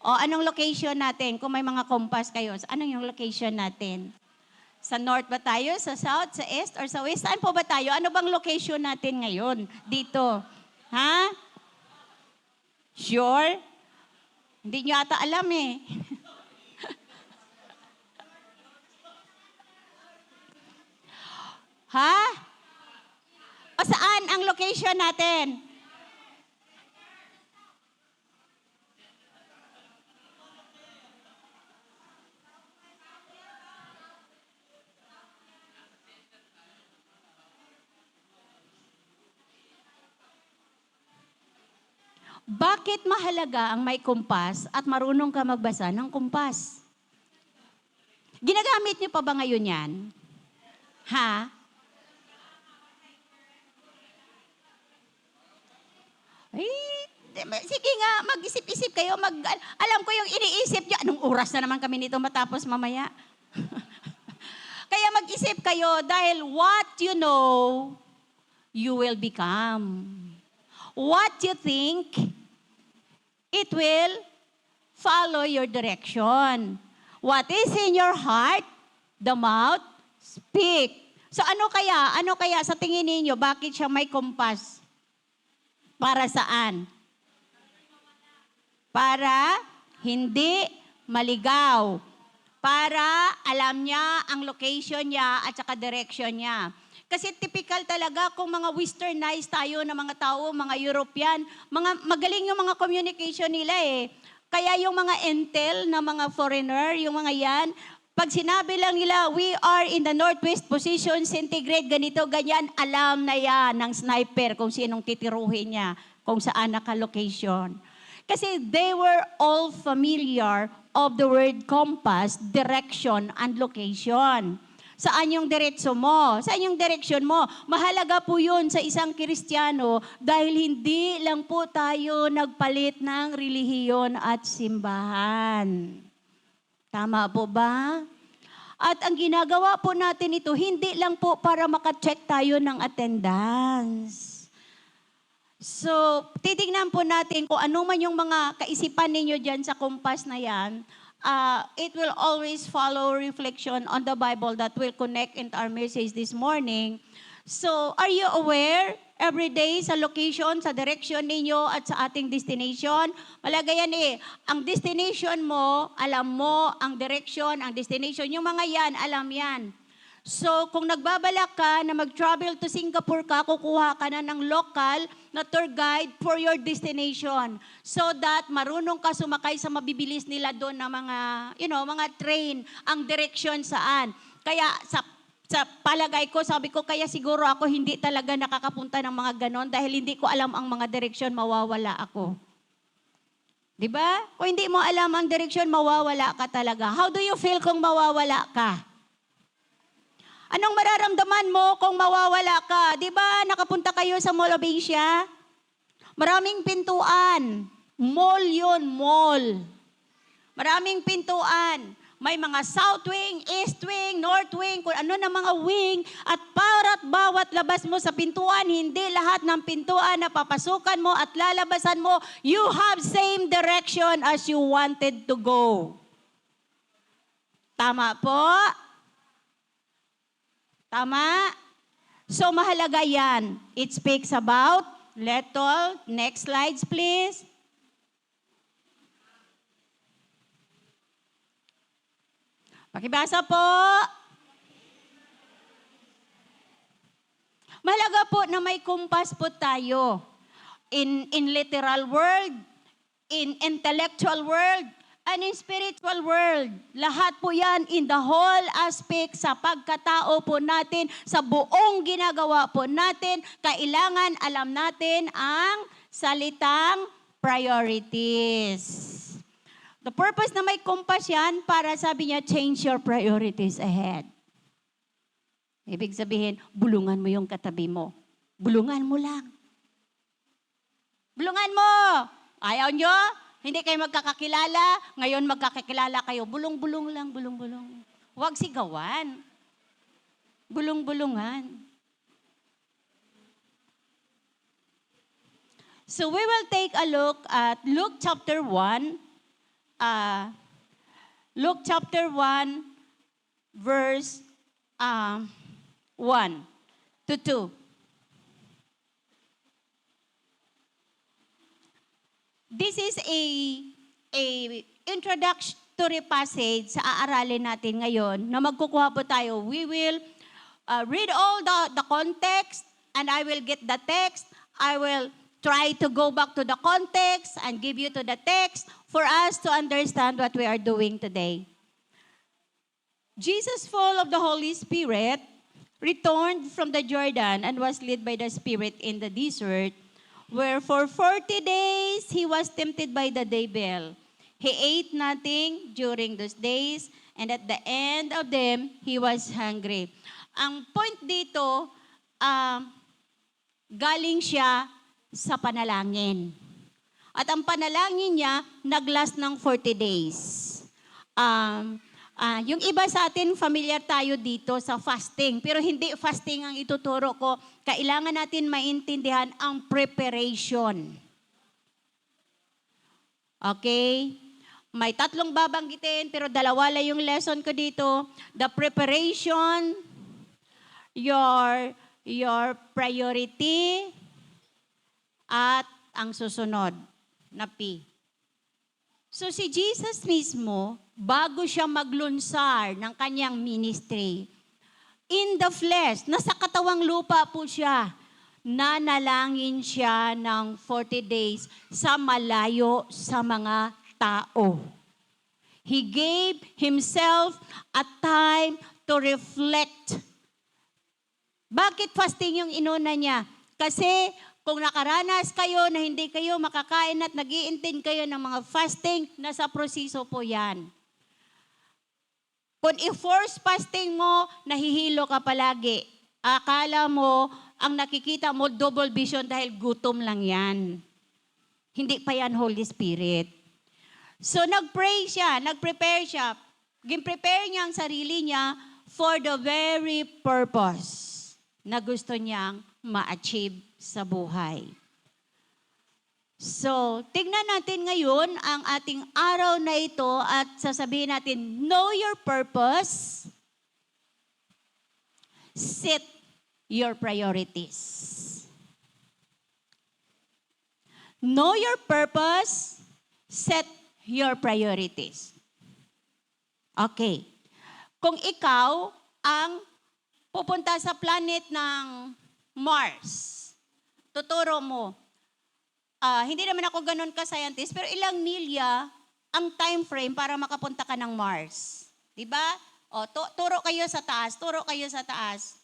O anong location natin? Kung may mga kompas kayo, anong yung location natin? Sa north ba tayo? Sa south? Sa east? Or sa west? Saan po ba tayo? Ano bang location natin ngayon? Dito. Ha? Sure? Hindi nyo ata alam eh. Ha? O saan ang location natin? Bakit mahalaga ang may kumpas at marunong ka magbasa ng kumpas? Ginagamit niyo pa ba ngayon yan? Ha? Ay, sige nga, mag-isip-isip kayo. Alam ko yung iniisip niyo. Anong oras na naman kami nito matapos mamaya? Kaya mag-isip kayo dahil what you know, you will become. What you think, it will follow your direction. What is in your heart, the mouth speak. So ano kaya sa tingin ninyo, bakit siya may kompas? Para saan? Para hindi maligaw. Para alam niya ang location niya at saka direction niya. Kasi typical talaga kung mga westernized tayo na mga tao, mga European, magaling yung mga communication nila eh. Kaya yung mga intel na mga foreigner, yung mga yan, pag sinabi lang nila, we are in the northwest position, centigrade, ganito, ganyan, alam na yan ng sniper kung sinong titiruhin niya, kung saan naka-location. Kasi they were all familiar of the word compass, direction, and location. Saan yung diretso mo? Saan yung direksyon mo? Mahalaga po yun sa isang Kristiyano dahil hindi lang po tayo nagpalit ng relihiyon at simbahan. Tama po ba? At ang ginagawa po natin ito, hindi lang po para makacheck tayo ng attendance. So, titignan po natin kung ano man yung mga kaisipan ninyo dyan sa kumpas na yan. It will always follow reflection on the Bible that will connect into our message this morning. So, are you aware? Every day sa location, sa direction ninyo at sa ating destination. Malaga yan ang destination mo, alam mo, ang direction, ang destination, yung mga yan, alam yan. So, kung nagbabalak ka na mag-travel to Singapore ka, kukuha ka na ng local na tour guide for your destination. So that marunong ka sumakay sa mabibilis nila doon na mga, mga train, ang direction saan. Kaya sa palagay ko, sabi ko, kaya siguro ako hindi talaga nakakapunta ng mga ganon dahil hindi ko alam ang mga direksyon, mawawala ako. Di ba? Kung hindi mo alam ang direksyon, mawawala ka talaga. How do you feel kung mawawala ka? Anong mararamdaman mo kung mawawala ka? Di ba nakapunta kayo sa Mall of Asia? Maraming pintuan. Mall yun, mall. Maraming pintuan. May mga south wing, east wing, north wing, kung ano na mga wing. At para't bawat labas mo sa pintuan, hindi lahat ng pintuan na papasukan mo at lalabasan mo, you have same direction as you wanted to go. Tama po? Tama? So mahalaga yan. It speaks about, next slides please. Pakibasa po. Mahalaga po na may kumpas po tayo. In literal world, in intellectual world, and in spiritual world. Lahat po yan in the whole aspect sa pagkatao po natin, sa buong ginagawa po natin, kailangan alam natin ang salitang priorities. The purpose na may compass yan, para sabi niya, change your priorities ahead. Ibig sabihin, bulungan mo yung katabi mo. Bulungan mo lang. Bulungan mo! Ayaw nyo? Hindi kayo magkakakilala, ngayon magkakakilala kayo. Bulong-bulong lang, bulong-bulong. Huwag sigawan. Bulong-bulungan. So we will take a look at Luke chapter 1. Luke chapter 1, verse 1 to 2. This is a introductory passage sa aaralin natin ngayon na magkukuha po tayo. We will read all the context and I will get the text. I will try to go back to the context and give you to the text for us to understand what we are doing today. Jesus, full of the Holy Spirit, returned from the Jordan and was led by the Spirit in the desert, where for 40 days he was tempted by the devil. He ate nothing during those days, and at the end of them, he was hungry. Ang point dito, galing siya sa panalangin. At ang panalangin niya, naglast ng 40 days. Yung iba sa atin, familiar tayo dito sa fasting. Pero hindi fasting ang ituturo ko. Kailangan natin maintindihan ang preparation. Okay? May 3 babanggitin, pero 2 lang yung lesson ko dito. The preparation, your priority, at ang susunod na P. So si Jesus mismo, bago siya maglunsar ng kanyang ministry, in the flesh, nasa katawang lupa po siya, nanalangin siya ng 40 days sa malayo sa mga tao. He gave himself a time to reflect. Bakit fasting yung inuna niya? Kasi kung nakaranas kayo na hindi kayo makakain at nag-i-intend kayo ng mga fasting, nasa proseso po yan. Kung i-force fasting mo, nahihilo ka palagi. Akala mo, ang nakikita mo, double vision dahil gutom lang yan. Hindi pa yan Holy Spirit. So nag-pray siya, nag-prepare siya. Gin-prepare niya ang sarili niya for the very purpose na gusto niyang ma-achieve sa buhay. So, tignan natin ngayon ang ating araw na ito at sasabihin natin, know your purpose, set your priorities. Know your purpose, set your priorities. Okay. Kung ikaw ang pupunta sa planet ng Mars, tuturo mo, hindi naman ako ganun ka-scientist, pero ilang milya ang time frame para makapunta ka ng Mars. Diba? O, turo kayo sa taas, turo kayo sa taas.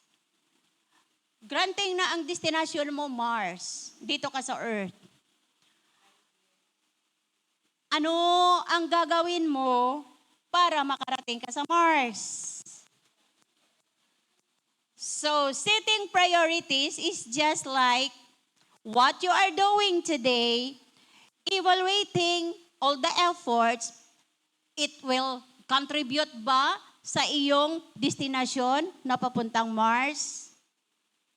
Granting na ang destination mo, Mars. Dito ka sa Earth. Ano ang gagawin mo para makarating ka sa Mars? So, setting priorities is just like what you are doing today, evaluating all the efforts, it will contribute ba sa iyong destinasyon na papuntang Mars?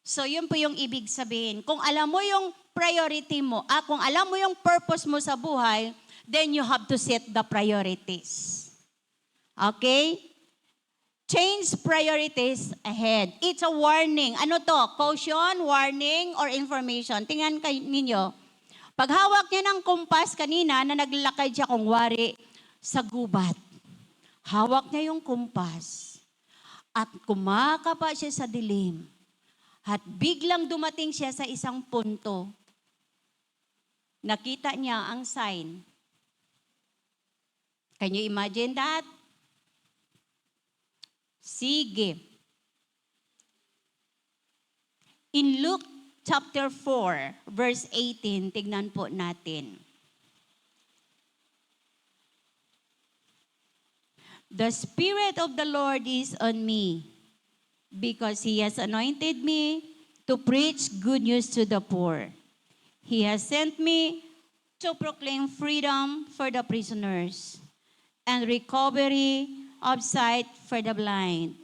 So, yun po yung ibig sabihin. Kung alam mo yung priority mo, kung alam mo yung purpose mo sa buhay, then you have to set the priorities. Okay? Change priorities ahead. It's a warning. Ano to? Caution, warning, or information? Tingnan ninyo. Pag hawak niya ng kumpas kanina na naglalakad siya kung wari sa gubat. Hawak niya yung kumpas. At kumakapa siya sa dilim. At biglang dumating siya sa isang punto. Nakita niya ang sign. Can you imagine that? Sige. In Luke chapter 4, verse 18, tignan po natin. The Spirit of the Lord is on me, because He has anointed me to preach good news to the poor. He has sent me to proclaim freedom for the prisoners and recovery of sight for the blind,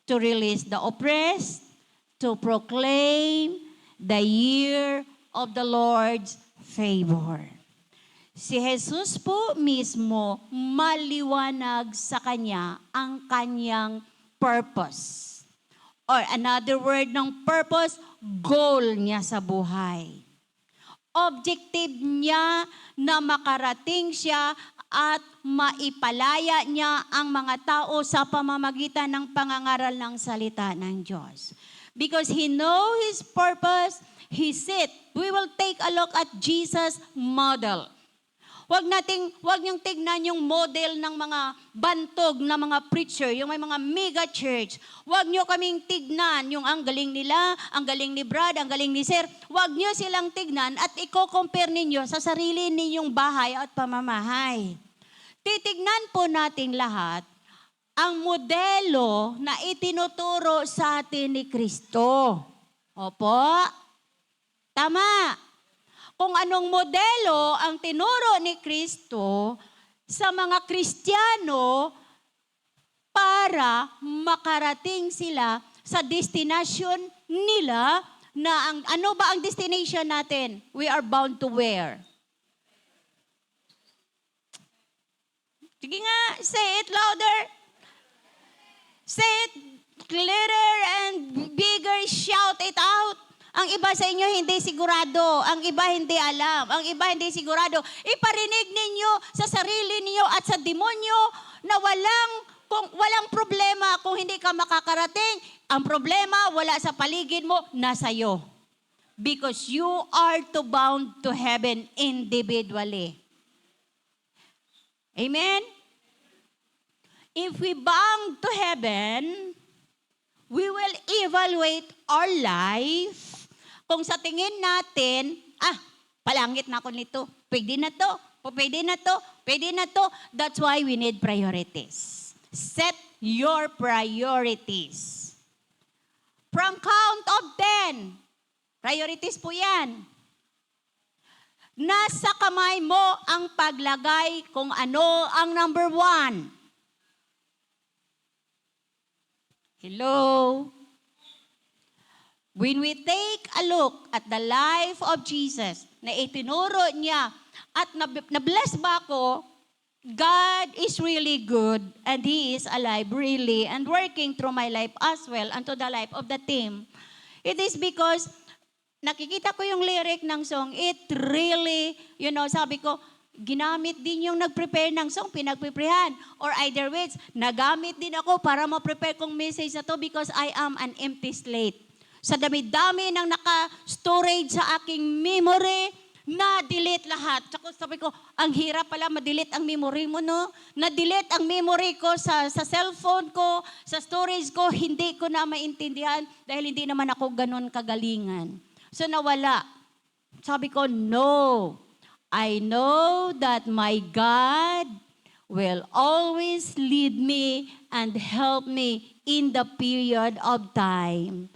to release the oppressed, to proclaim the year of the Lord's favor. Si Jesus po mismo maliwanag sa kanya ang kanyang purpose. Or another word ng purpose, goal niya sa buhay. Objective niya na makarating siya at maipalaya niya ang mga tao sa pamamagitan ng pangangaral ng salita ng Diyos. Because He knows His purpose, He said, we will take a look at Jesus' model. Huwag niyong tignan yung model ng mga bantog na mga preacher, yung may mga mega church. Huwag niyo kaming tignan yung ang galing nila, ang galing ni Brad, ang galing ni Sir. Huwag niyo silang tignan at i-compare ninyo sa sarili ninyong bahay at pamamahay. Titignan po natin lahat ang modelo na itinuturo sa atin ni Kristo. Opo? Tama. Kung anong modelo ang tinuro ni Kristo sa mga Kristiyano para makarating sila sa destination nila na ano ba ang destination natin? We are bound to where? Sige nga, say it louder. Say it clearer and bigger, shout it out. Ang iba sa inyo hindi sigurado, ang iba hindi alam, ang iba hindi sigurado. Iparinig ninyo sa sarili niyo at sa demonyo na walang problema kung hindi ka makakarating. Ang problema wala sa paligid mo, nasa iyo. Because you are to bound to heaven individually. Amen? If we bound to heaven, we will evaluate our life. Kung sa tingin natin, palangit na ako nito. Pwede na to, pwede na to, pwede na to. That's why we need priorities. Set your priorities. From count of 10, priorities po yan. Nasa kamay mo ang paglagay kung ano ang number 1. Hello? When we take a look at the life of Jesus na itinuro niya at na-bless ba ako, God is really good and He is alive really and working through my life as well and to the life of the team. It is because nakikita ko yung lyric ng song, it really, sabi ko, ginamit din yung nag-prepare ng song, pinag-preparehan. Or either ways, nagamit din ako para ma-prepare kong message na to because I am an empty slate. Sa dami-dami ng naka-storage sa aking memory, na-delete lahat. Tsaka sabi ko, ang hirap pala ma-delete ang memory mo, no? Na-delete ang memory ko sa cellphone ko, sa storage ko, hindi ko na maintindihan dahil hindi naman ako ganun kagalingan. So nawala. Sabi ko, no. I know that my God will always lead me and help me in the period of time.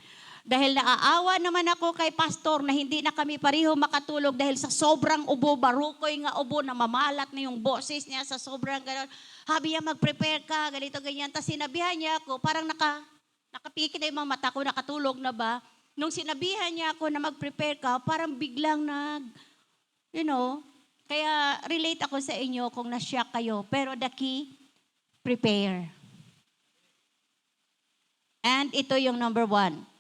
Dahil naaawa naman ako kay pastor na hindi na kami pareho makatulog dahil sa sobrang ubo, barukoy nga ubo na mamalat na yung boses niya sa sobrang gano'n. Habi niya, mag-prepare ka, ganito, ganyan. Tapos sinabihan niya ako, parang nakapikit na yung mga mata ko, nakatulog na ba? Nung sinabihan niya ako na mag-prepare ka, parang biglang kaya relate ako sa inyo kung na-shock kayo. Pero the key, prepare. And ito yung number 1.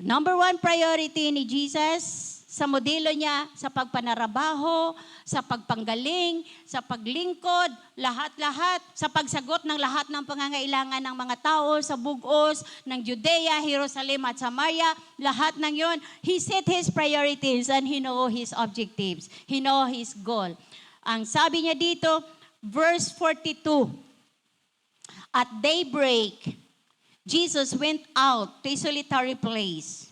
Number 1 priority ni Jesus sa modelo niya, sa pagpanarabaho, sa pagpanggaling, sa paglingkod, lahat-lahat, sa pagsagot ng lahat ng pangangailangan ng mga tao sa bugos ng Judea, Jerusalem at Samaria, lahat ng yon, He set His priorities and He know His objectives. He know His goal. Ang sabi niya dito, verse 42, at daybreak, Jesus went out to a solitary place.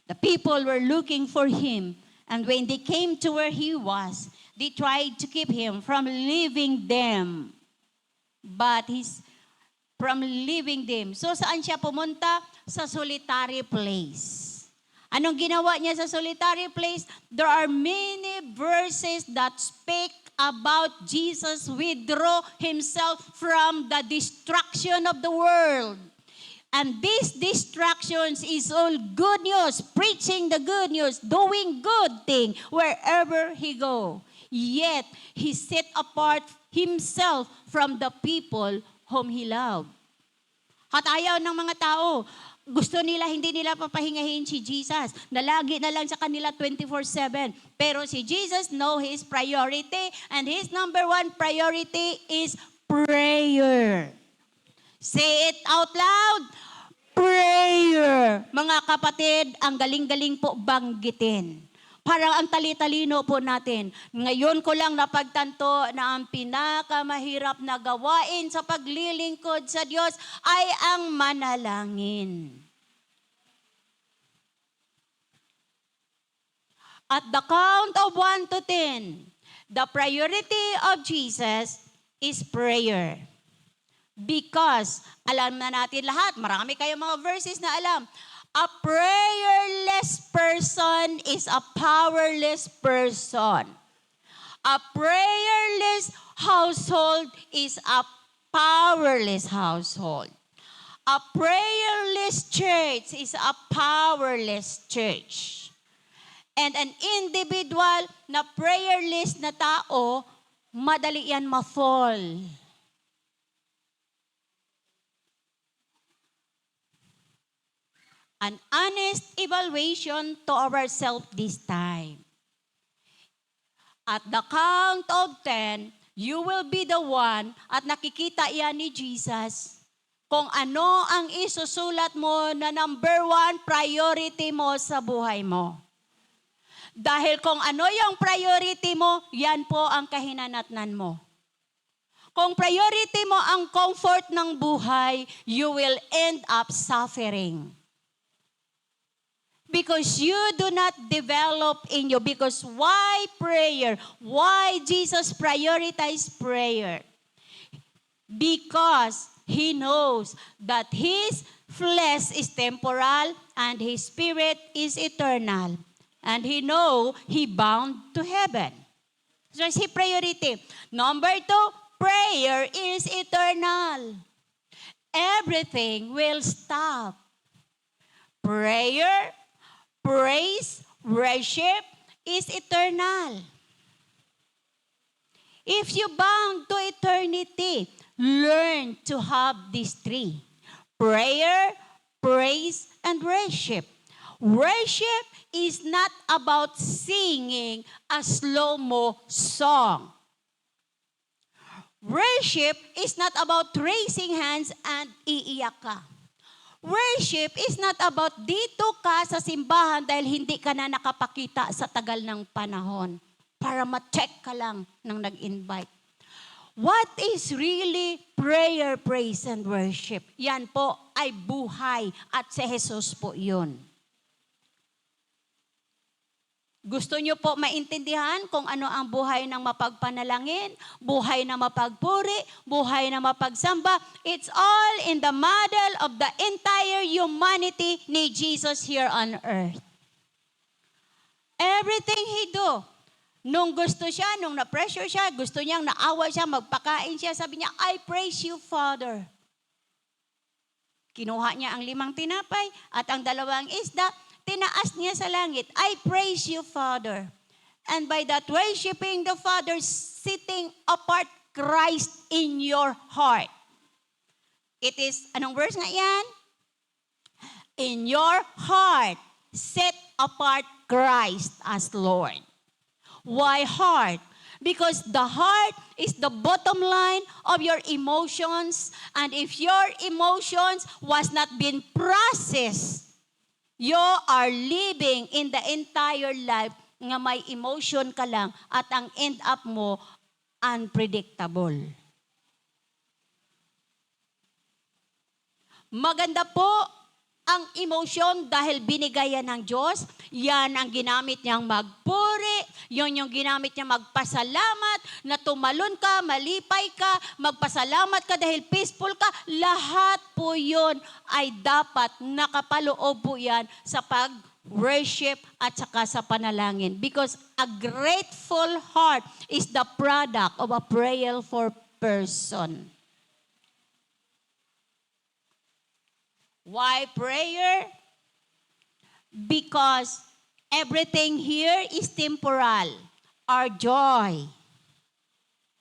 The people were looking for Him, and when they came to where He was, they tried to keep Him from leaving them. From leaving them. So saan siya pumunta? Sa solitary place. Anong ginawa niya sa solitary place? There are many verses that speak about Jesus withdraw Himself from the distraction of the world. And these distractions is all good news, preaching the good news, doing good thing wherever He go. Yet, He set apart Himself from the people whom He loved. At ayaw ng mga tao, gusto nila, hindi nila papahingahin si Jesus. Nalagi na lang sa kanila 24/7. Pero si Jesus know His priority and His number 1 priority is prayer. Say it out loud. Prayer. Mga kapatid, ang galing-galing po banggitin. Parang ang tali-talino po natin. Ngayon ko lang napagtanto na ang pinakamahirap na gawain sa paglilingkod sa Diyos ay ang manalangin. At the count of 1 to 10, the priority of Jesus is prayer. Because, alam na natin lahat, marami kayong mga verses na alam, a prayerless person is a powerless person. A prayerless household is a powerless household. A prayerless church is a powerless church. And an individual na prayerless na tao, madali yan ma-fall. An honest evaluation to ourselves this time. At the count of 10, you will be the one at nakikita yan ni Jesus kung ano ang isusulat mo na number 1 priority mo sa buhay mo. Dahil kung ano yung priority mo, yan po ang kahinanatnan mo. Kung priority mo ang comfort ng buhay, you will end up suffering. Because you do not develop in you. Because why prayer? Why Jesus prioritized prayer? because he knows that his flesh is temporal and his spirit is eternal. And he know he bound to heaven. So it's his priority. Number 2, prayer is eternal. Everything will stop. Prayer, praise, worship is eternal. If you bound to eternity, learn to have these 3. Prayer, praise, and worship. Worship is not about singing a slow-mo song. Worship is not about raising hands and iiyak ka. Worship is not about dito ka sa simbahan dahil hindi ka na nakapakita sa tagal ng panahon para ma-check ka lang ng nag-invite. What is really prayer, praise, and worship? Yan po ay buhay at si Jesus po yun. Gusto nyo po maintindihan kung ano ang buhay ng mapagpanalangin, buhay na mapagpuri, buhay na mapagsamba? It's all in the model of the entire humanity ni Jesus here on earth. Everything He do. Nung gusto siya, nung na-pressure siya, gusto niyang naawa siya, magpakain siya, sabi niya, I praise you, Father. Kinuha niya ang 5 tinapay at ang 2 isda, tinaas niya sa langit, I praise you, Father. And by that worshiping the Father, sitting apart Christ in your heart. It is, anong verse nga yan? In your heart, set apart Christ as Lord. Why heart? Because the heart is the bottom line of your emotions. And if your emotions was not being processed, you are living in the entire life nga may emotion ka lang at ang end up mo unpredictable. Maganda po ang emotion dahil binigay yan ng Diyos. Yan ang ginamit niyang magpuri. Yan yung ginamit niya magpasalamat, na tumalon ka, malipay ka, magpasalamat ka dahil peaceful ka. Lahat po yun ay dapat nakapaloob po yan sa pag-worship at saka sa panalangin. Because a grateful heart is the product of a prayerful person. Why prayer? Because everything here is temporal. Our joy.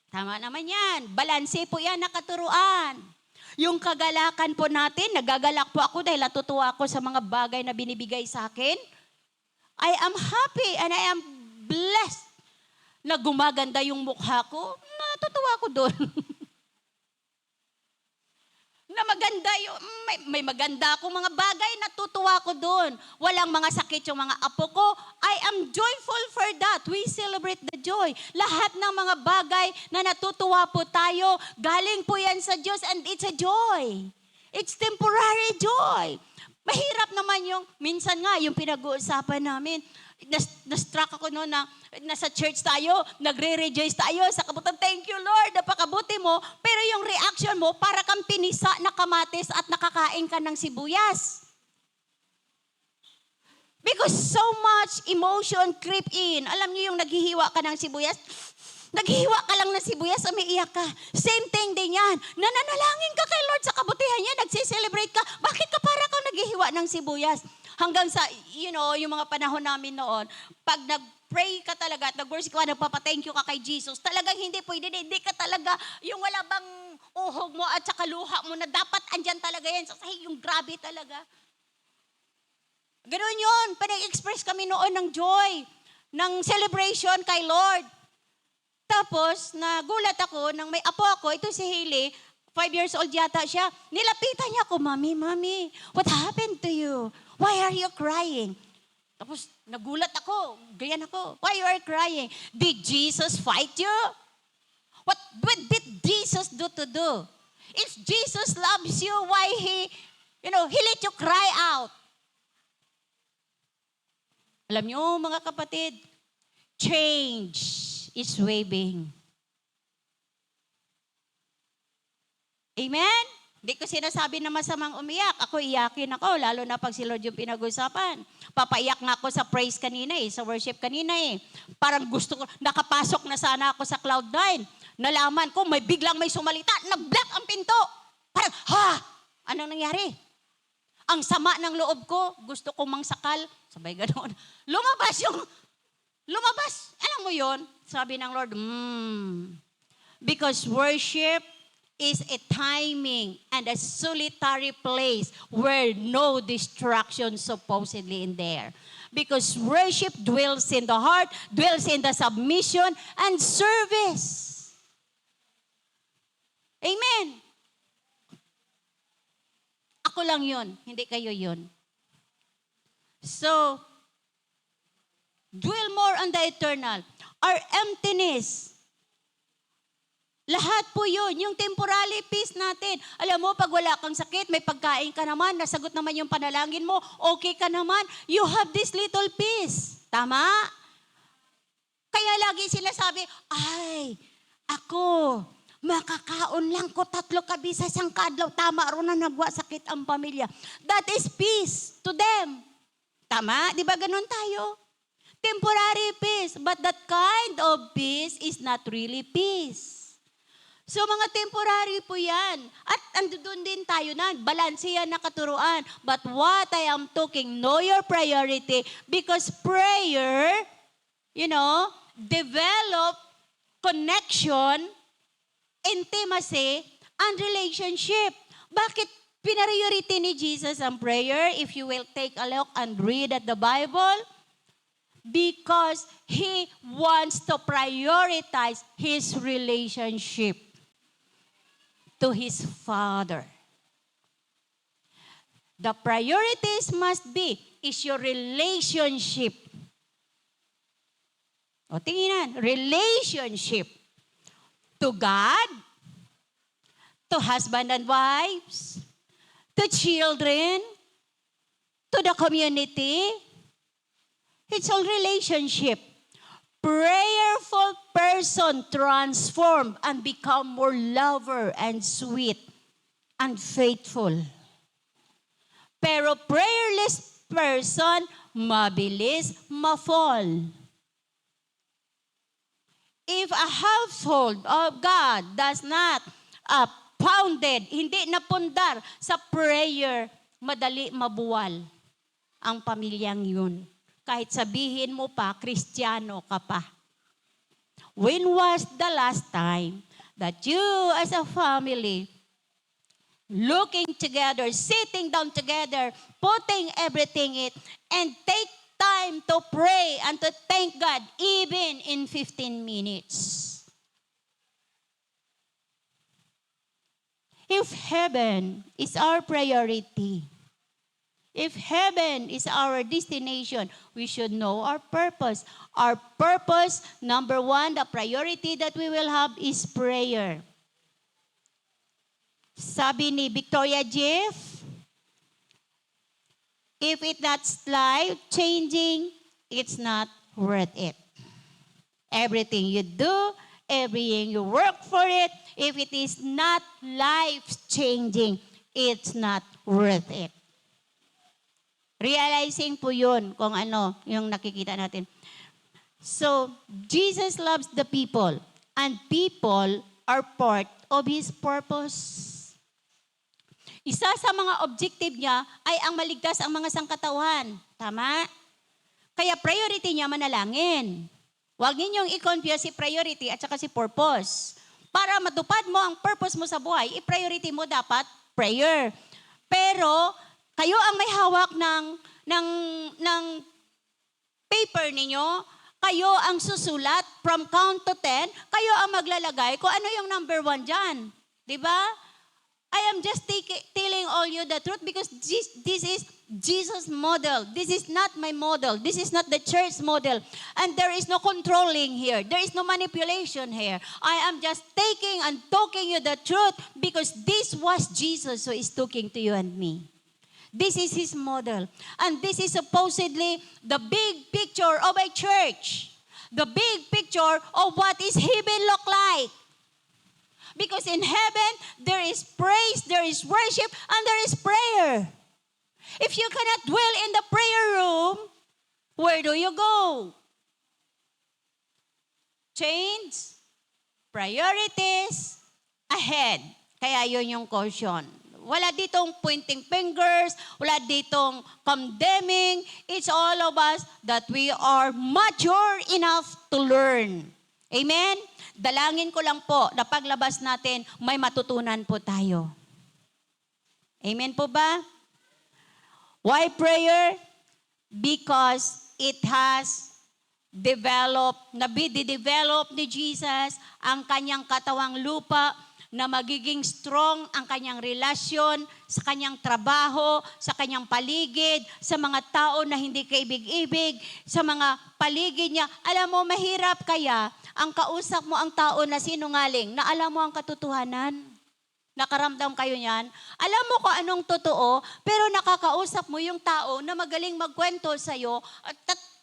Tama naman yan. Balanse po yan, nakaturuan. Yung kagalakan po natin, nagagalak po ako dahil natutuwa ako sa mga bagay na binibigay sa akin. I am happy and I am blessed na gumaganda yung mukha ko. Natutuwa ako doon. Na maganda yung, may maganda akong mga bagay, natutuwa ko doon. Walang mga sakit yung mga apo ko. I am joyful for that. We celebrate the joy. Lahat ng mga bagay na natutuwa po tayo, galing po yan sa Diyos and it's a joy. It's temporary joy. Mahirap naman yung, minsan nga, yung pinag-uusapan namin, na-struck ako noon na nasa church tayo, nagre-rejoice tayo sa kabutan. Thank you, Lord, napakabuti mo. Pero yung reaction mo, para kang pinisa na kamatis at nakakain ka ng sibuyas. Because so much emotion creep in. Alam niyo yung naghihiwa ka ng sibuyas? Naghihiwa ka lang ng sibuyas, umiiyak ka. Same thing din yan. Nananalangin ka kay Lord sa kabutihan niya, nagsiselebrate ka. Bakit ka para kang naghihiwa ng sibuyas? Hanggang sa, yung mga panahon namin noon, pag nag-pray ka talaga at nag-worship ka, nagpapa-thank you ka kay Jesus, talagang hindi pwede, hindi ka talaga, yung wala bang uhog mo at saka luha mo na dapat andyan talaga yan. Sasahin yung grabe talaga. Ganoon yun. Panag-express kami noon ng joy, ng celebration kay Lord. Tapos, nagulat ako nang may apo ako, ito si Hailey, 5 years old yata siya. Nilapitan niya ako, Mami, what happened to you? Why are you crying? Tapos, nagulat ako, ganyan ako. Why you are crying? Did Jesus fight you? What did Jesus do to do? If Jesus loves you, why He let you cry out? Alam niyo, mga kapatid, change is waving. Amen? Hindi ko sinasabi na masamang umiyak. Ako, iyakin ako, lalo na pag si Lord yung pinag-usapan. Papaiyak nga ako sa praise kanina sa worship kanina Parang gusto ko, nakapasok na sana ako sa Cloud9. Nalaman ko, biglang may sumalita, nag-block ang pinto. Parang, anong nangyari? Ang sama ng loob ko, gusto ko mangsakal. Sabay ganoon. Lumabas. Alam mo yon? Sabi ng Lord, because worship is a timing and a solitary place where no distraction supposedly in there. Because worship dwells in the heart, dwells in the submission and service. Amen. Ako lang yun, hindi kayo yun. So, dwell more on the eternal. Our emptiness, lahat po yun, yung temporary peace natin. Alam mo, pag wala kang sakit, may pagkain ka naman, nasagot naman yung panalangin mo, okay ka naman, you have this little peace. Tama? Kaya lagi sila sabi, ako, makakaon lang ko 3 kabi sa isang kadlaw. Tama ro na nagwa sakit ang pamilya. That is peace to them. Tama? Di ba ganun tayo? Temporary peace. But that kind of peace is not really peace. So mga temporary po yan. At andun din tayo na, balanse yan na katuruan. But what I am talking, know your priority because prayer, develop connection, intimacy, and relationship. Bakit pinariority ni Jesus ang prayer? If you will take a look and read at the Bible, because He wants to prioritize His relationship to His Father. The priorities must be, is your relationship. O tingnan, relationship to God, to husband and wives, to children, to the community. It's all relationship. Prayerful person transform and become more lover and sweet and faithful. Pero prayerless person, mabilis ma-fall. If a household of God does not founded, hindi napundar sa prayer, madali mabuwal ang pamilyang yun. Kahit sabihin mo pa, Kristiyano ka pa. When was the last time that you as a family, looking together, sitting down together, putting everything in, and take time to pray and to thank God even in 15 minutes? If heaven is our priority, if heaven is our destination, we should know our purpose. Our purpose, number 1, the priority that we will have is prayer. Sabi ni Victoria Jeff, if it's not life-changing, it's not worth it. Everything you do, everything you work for it, if it is not life-changing, it's not worth it. Realizing po yun kung ano yung nakikita natin. So, Jesus loves the people and people are part of His purpose. Isa sa mga objective niya ay ang maligtas ang mga sangkatawan. Tama? Kaya priority niya manalangin. Huwag ninyong i-confuse si priority at saka si purpose. Para matupad mo ang purpose mo sa buhay, i-priority mo dapat prayer. Pero, kayo ang may hawak ng paper ninyo, kayo ang susulat from count to 10, kayo ang maglalagay kung ano yung number 1 dyan. Diba? I am just telling all you the truth because this is Jesus' model. This is not my model. This is not the church model. And there is no controlling here. There is no manipulation here. I am just taking and talking you the truth because this was Jesus who is talking to you and me. This is His model. And this is supposedly the big picture of a church. The big picture of what is heaven look like. Because in heaven, there is praise, there is worship, and there is prayer. If you cannot dwell in the prayer room, where do you go? Change priorities ahead. Kaya yun yung caution. Wala ditong pointing fingers, wala ditong condemning. It's all of us that we are mature enough to learn. Amen? Dalangin ko lang po na paglabas natin, may matutunan po tayo. Amen po ba? Why prayer? Because it has developed, nabidevelop ni Jesus ang kanyang katawang lupa na magiging strong ang kanyang relasyon sa kanyang trabaho, sa kanyang paligid, sa mga tao na hindi kaibig-ibig, sa mga paligid niya. Alam mo, mahirap kaya ang kausap mo ang tao na sinungaling, na alam mo ang katotohanan. Nakaramdam kayo niyan? Alam mo kung anong totoo, pero nakakausap mo yung tao na magaling magkwento sa'yo at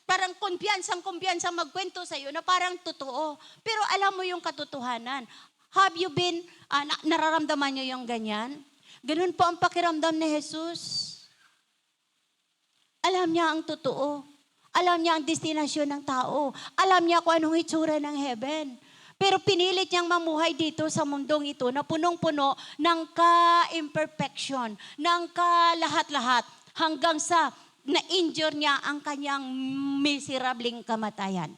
parang kumpiyansang magkwento sa'yo na parang totoo. Pero alam mo yung katotohanan. Have you been, nararamdaman nyo yung ganyan? Ganun po ang pakiramdam ni Jesus. Alam niya ang totoo. Alam niya ang destinasyon ng tao. Alam niya kung anong itsura ng heaven. Pero pinilit niyang mamuhay dito sa mundong ito na punong-puno ng ka-imperfection, ng ka-lahat-lahat, hanggang sa na-injure niya ang kanyang miserabling kamatayan.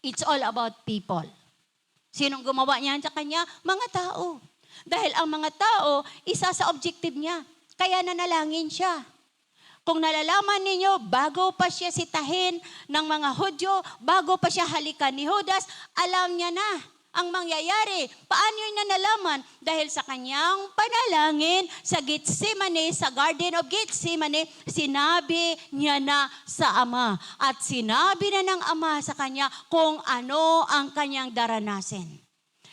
It's all about people. Sinong gumawa niyan sa kanya? Mga tao. Dahil ang mga tao, isa sa objective niya. Kaya nanalangin siya. Kung nalalaman ninyo, bago pa siya sitahin ng mga Hudyo, bago pa siya halikan ni Judas, alam niya na ang mangyayari. Paano niya nalaman? Dahil sa kanyang panalangin sa Gethsemane, sa Garden of Gethsemane, sinabi niya na sa Ama. At sinabi na ng Ama sa kanya kung ano ang kanyang daranasin.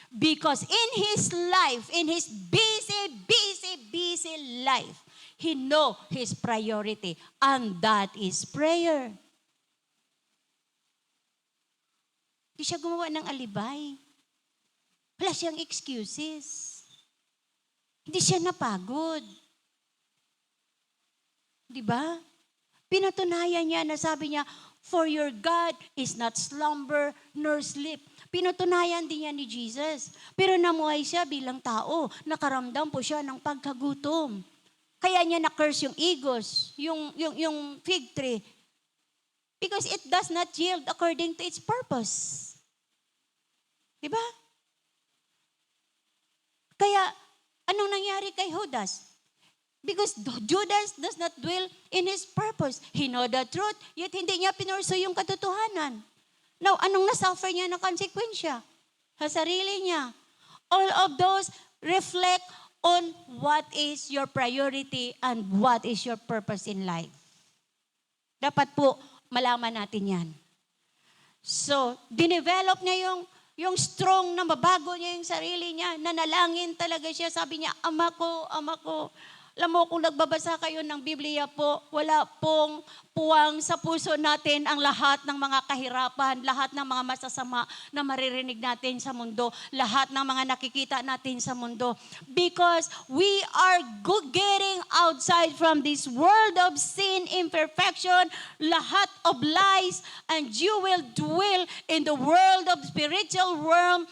Because in his life, in his busy life, he know his priority, and that is prayer. Hindi siya gumawa ng alibay. Wala siyang excuses. Hindi siya napagod. Di ba? Pinatunayan niya na sabi niya, for your God is not slumber nor sleep. Pinatunayan din niya ni Jesus. Pero namuhay siya bilang tao. Nakaramdam po siya ng pagkagutom. Kaya niya na-curse yung igos, yung fig tree. Because it does not yield according to its purpose. Diba? Kaya, anong nangyari kay Judas? Because Judas does not dwell in his purpose. He know the truth, yet hindi niya pinurso yung katotohanan. Now, anong nasuffer niya na konsekwensya? Sa sarili niya. All of those reflect on what is your priority and what is your purpose in life. Dapat po malaman natin yan. So, dinevelop niya yung strong na mabago niya yung sarili niya. Nanalangin talaga siya. Sabi niya, Ama ko, Ama ko. Alam mo, kung nagbabasa kayo ng Biblia po, wala pong puwang sa puso natin ang lahat ng mga kahirapan, lahat ng mga masasama na maririnig natin sa mundo, lahat ng mga nakikita natin sa mundo. Because we are getting outside from this world of sin, imperfection, lahat of lies, and you will dwell in the world of spiritual realm,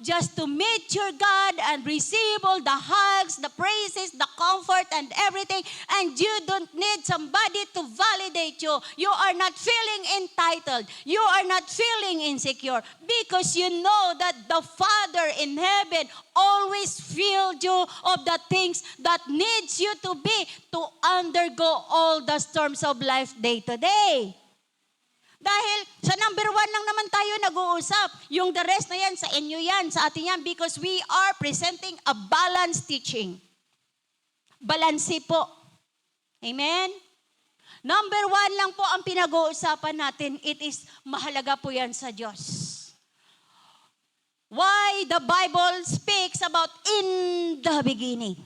just to meet your God and receive all the hugs, the praises, the comfort, and everything, and you don't need somebody to validate you. You are not feeling entitled. You are not feeling insecure because you know that the Father in heaven always filled you of the things that needs you to be to undergo all the storms of life day to day. Dahil sa number 1 lang naman tayo nag-uusap. Yung the rest na yan, sa inyo yan, sa atin yan, because we are presenting a balanced teaching. Balansi po. Amen? Number 1 lang po ang pinag-uusapan natin. It is mahalaga po yan sa Diyos. Why the Bible speaks about in the beginning.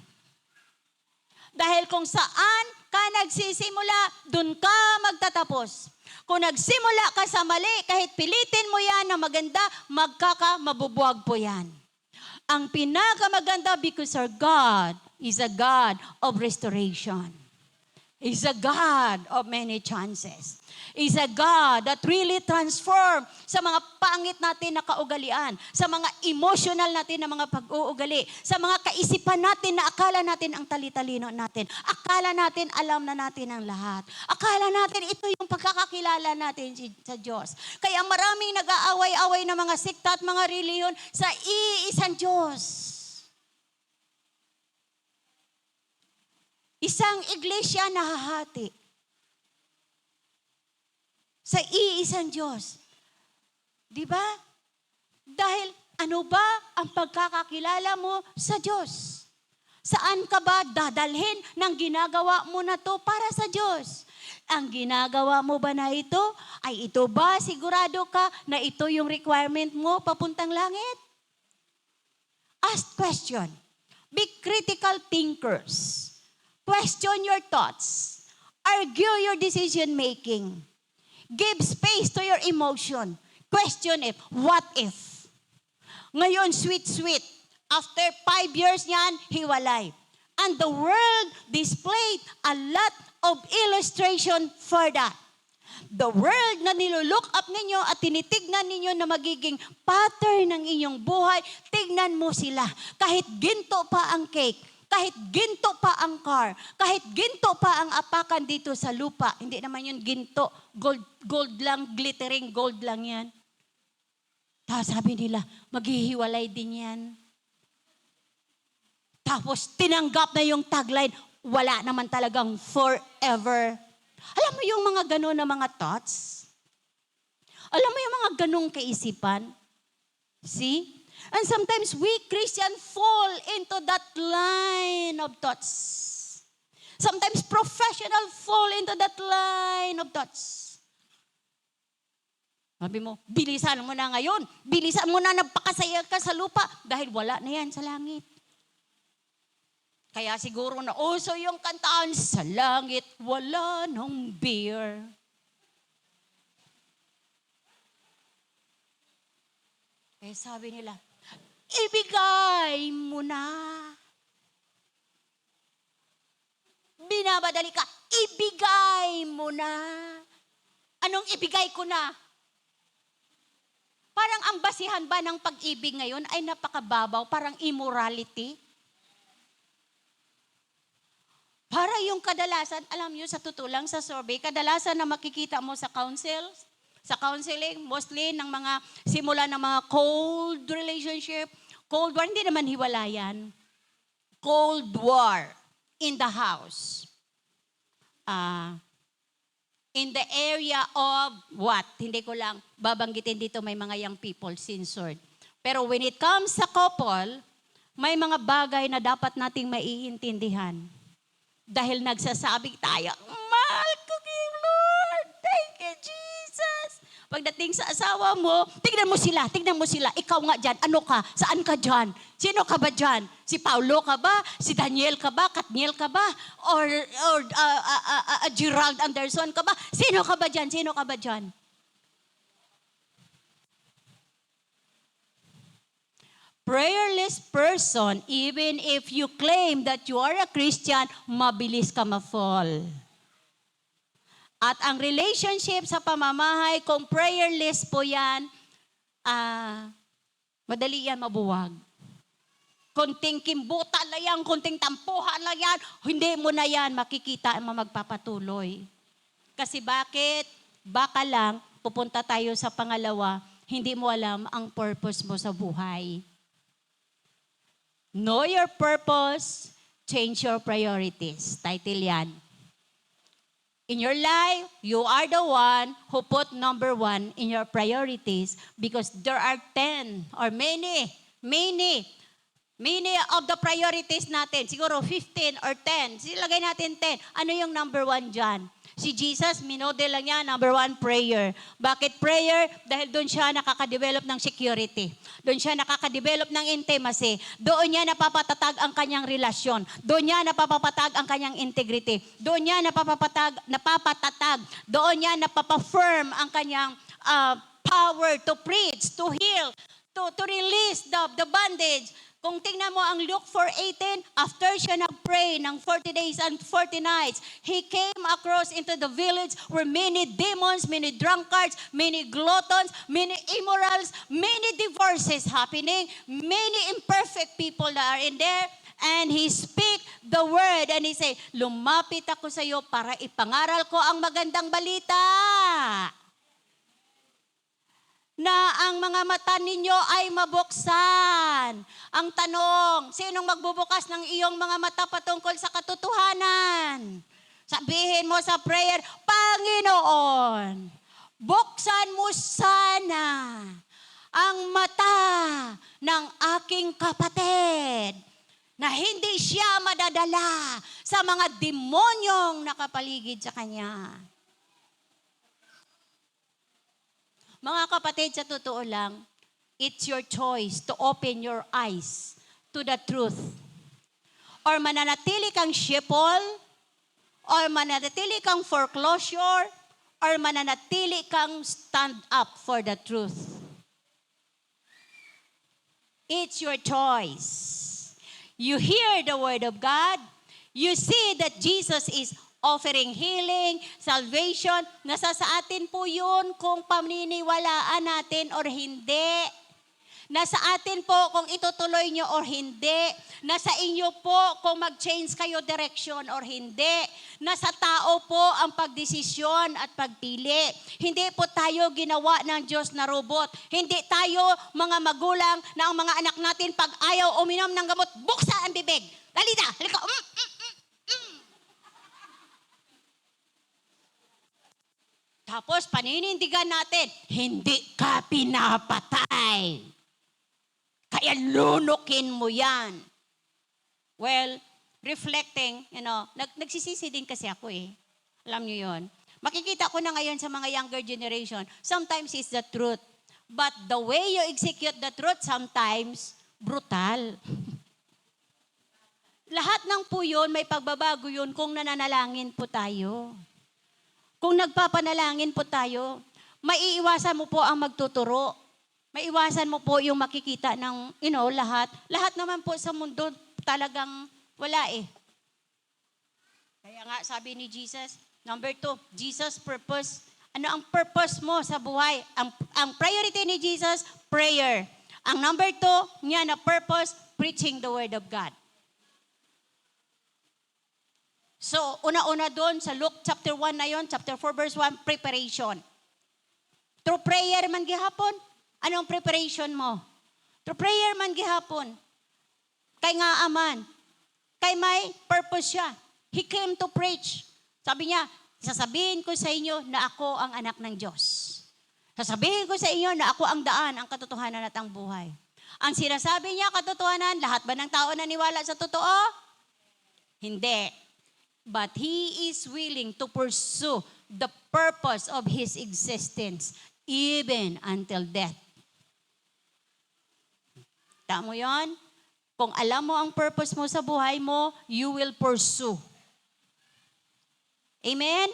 Dahil kung saan ka nagsisimula, dun ka magtatapos. Kung nagsimula ka sa mali, kahit pilitin mo yan na maganda, mabubuwag po yan. Ang pinakamaganda because our God is a God of restoration. He's a God of many chances. He's a God that really transform sa mga pangit natin na kaugalian, sa mga emotional natin na mga pag-uugali, sa mga kaisipan natin na akala natin ang tali-talino natin. Akala natin alam na natin ang lahat. Akala natin ito yung pagkakakilala natin sa Diyos. Kaya maraming nag-aaway-away na mga sekta at mga reliyon sa iisang Diyos. Isang iglesia nahahati sa iisang Diyos. Di ba? Dahil ano ba ang pagkakakilala mo sa Diyos? Saan ka ba dadalhin ng ginagawa mo na to para sa Diyos? Ang ginagawa mo ba na ito, ay ito ba sigurado ka na ito yung requirement mo papuntang langit? Ask question. Be critical thinkers. Question your thoughts. Argue your decision making. Give space to your emotion. Question if, what if? Ngayon, sweet. After 5 years niyan, hiwalay. And the world displayed a lot of illustration for that. The world na nilulook up ninyo at tinitignan ninyo na magiging pattern ng inyong buhay, tignan mo sila. Kahit ginto pa ang cake, kahit ginto pa ang car, kahit ginto pa ang apakan dito sa lupa, hindi naman yun ginto, gold lang, glittering gold lang yan. Tapos sabi nila, maghihiwalay din yan. Tapos tinanggap na yung tagline, wala naman talagang forever. Alam mo yung mga gano'n na mga thoughts? Alam mo yung mga ganong kaisipan? See? And sometimes we Christians fall into that line of thoughts. Sometimes professional fall into that line of thoughts. Sabi mo, bilisan mo na ngayon. Bilisan mo na nagpakasaya ka sa lupa dahil wala na yan sa langit. Kaya siguro na uso yung kantaan, sa langit wala ng beer. Kaya sabi nila, ibigay mo na. Binabadali ka, ibigay mo na. Anong ibigay ko na? Parang ang basihan ba ng pag-ibig ngayon ay napakababaw, parang immorality? Para yung kadalasan, alam nyo sa tutulang sa survey, kadalasan na makikita mo sa counseling, mostly ng mga simula ng mga cold relationship, cold war, hindi naman hiwalayan. Cold war in the house. In the area of what? Hindi ko lang babanggitin dito, may mga young people censored. Pero when it comes sa couple, may mga bagay na dapat nating maiintindihan. Dahil nagsasabi tayo, mahal ko kay Lord, thank you Jesus. Pagdating sa asawa mo, tignan mo sila, ikaw nga dyan, ano ka, saan ka dyan, sino ka ba dyan, si Paulo ka ba, si Daniel ka ba, Katniel ka ba, or Gerald Anderson ka ba, sino ka ba dyan? Prayerless person, even if you claim that you are a Christian, mabilis ka ma-fall. At ang relationship sa pamamahay, kung prayerless po yan, madali yan mabuwag. Kunting kimbutan na yan, kunting tampuhan na yan, hindi mo na yan makikita ang magpapatuloy. Kasi bakit? Baka lang, pupunta tayo sa pangalawa, hindi mo alam ang purpose mo sa buhay. Know your purpose, change your priorities. Title yan. In your life, you are the one who put number 1 in your priorities because there are 10 or many of the priorities natin. Siguro 15 or 10. Silagay natin 10. Ano yung number 1 dyan? Si Jesus, minodel lang niya, number 1, prayer. Bakit prayer? Dahil doon siya nakaka-develop ng security. Doon siya nakaka-develop ng intimacy. Doon niya napapatatag ang kanyang relasyon. Doon niya napapatatag ang kanyang integrity. Doon niya napapatatag. Doon niya napapa-firm ang kanyang power to preach, to heal, to release the bondage. Kung tingnan mo ang Luke 4:18, after siya nag-pray ng 40 days and 40 nights, he came across into the village where many demons, many drunkards, many gluttons, many immorals, many divorces happening, many imperfect people that are in there. And he speak the word and he say, lumapit ako sa iyo para ipangaral ko ang magandang balita. Na ang mga mata ninyo ay mabuksan. Ang tanong, sinong magbubukas ng iyong mga mata patungkol sa katotohanan? Sabihin mo sa prayer, Panginoon, buksan mo sana ang mata ng aking kapatid na hindi siya madadala sa mga demonyong nakapaligid sa kanya. Mga kapatid, sa totoo lang, it's your choice to open your eyes to the truth. Or mananatili kang shipol, or mananatili kang foreclosure, or mananatili kang stand up for the truth. It's your choice. You hear the word of God, you see that Jesus is offering healing, salvation, nasa sa atin po yun kung paniniwalaan natin or hindi. Nasa atin po kung itutuloy nyo or hindi. Nasa inyo po kung mag-change kayo direction or hindi. Nasa tao po ang pagdesisyon at pagpili. Hindi po tayo ginawa ng Diyos na robot. Hindi tayo mga magulang na ang mga anak natin pag ayaw uminom ng gamot, buksa ang bibig. Dali na, halika. Tapos paninindigan natin, hindi ka pinapatay. Kaya lunukin mo yan. Well, reflecting, nagsisisi din kasi ako eh. Alam niyo yon. Makikita ko na ngayon sa mga younger generation, sometimes it's the truth. But the way you execute the truth, sometimes, brutal. Lahat ng po yun, may pagbabago yun kung nananalangin po tayo. Kung nagpapanalangin po tayo, maiiwasan mo po ang magtuturo. Maiiwasan mo po yung makikita ng, lahat. Lahat naman po sa mundo talagang wala eh. Kaya nga sabi ni Jesus, number 2, Jesus' purpose. Ano ang purpose mo sa buhay? Ang priority ni Jesus, prayer. Ang number 2 niya na purpose, preaching the word of God. So, una-una doon sa Luke chapter 1 na yon, chapter 4 verse 1, preparation. Through prayer man gihapon. Anong preparation mo? Through prayer man gihapon. Kay nga aman. Kay may purpose siya. He came to preach. Sabi niya, sasabihin ko sa inyo na ako ang anak ng Diyos. Sasabihin ko sa inyo na ako ang daan, ang katotohanan at ang buhay. Ang sinasabi niya, katotohanan, lahat ba ng tao naniwala sa totoo? Hindi. But he is willing to pursue the purpose of his existence even until death. Tama mo yun? Kung alam mo ang purpose mo sa buhay mo, you will pursue. Amen?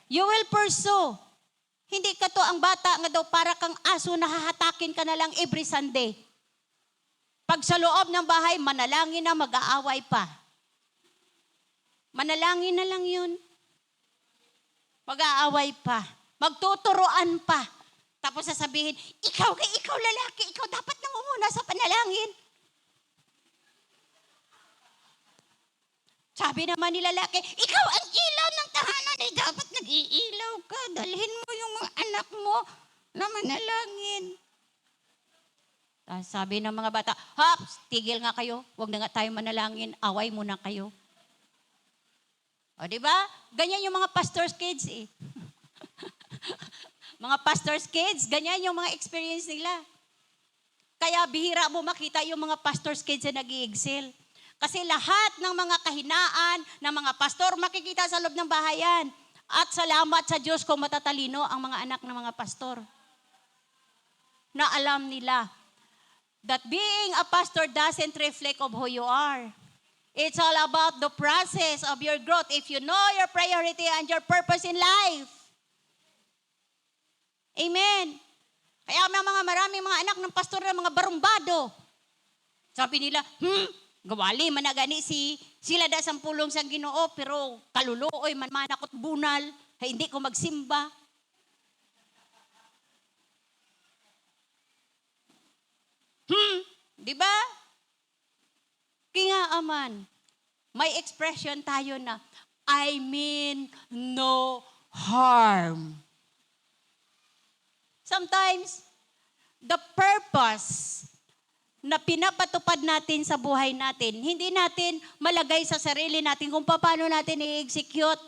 You will pursue. Hindi ka to ang bata nga daw para kang aso na hahatakin ka na lang every Sunday. Pag sa loob ng bahay, manalangin na mag-aaway pa. Manalangin na lang yun. Mag-aaway pa. Magtuturoan pa. Tapos sasabihin, ikaw lalaki, ikaw dapat nangunguna sa panalangin. Sabi naman ni lalaki, ikaw ang ilaw ng tahanan, ay dapat nag-iilaw ka. Dalhin mo yung mga anak mo na manalangin. Sabi ng mga bata, Hops, tigil nga kayo. Huwag na nga tayo manalangin. Away muna kayo. O, di ba? Ganyan yung mga pastor's kids eh. Mga pastor's kids, ganyan yung mga experience nila. Kaya bihira mo makita yung mga pastor's kids na nag-i-excel. Kasi lahat ng mga kahinaan ng mga pastor makikita sa loob ng bahayan. At salamat sa Diyos kung matatalino ang mga anak ng mga pastor. Na alam nila that being a pastor doesn't reflect of who you are. It's all about the process of your growth. If you know your priority and your purpose in life. Amen. Kaya may mga maraming mga anak ng pastor na mga barumbado. Sabi nila, gawali, managani sila da sang pulong sa Ginoo, pero kaluluoy, manakot bunal, hindi ko magsimba. Di ba? Kaya aman, may expression tayo na, I mean no harm. Sometimes, the purpose na pinapatupad natin sa buhay natin, hindi natin malagay sa sarili natin kung paano natin i-execute.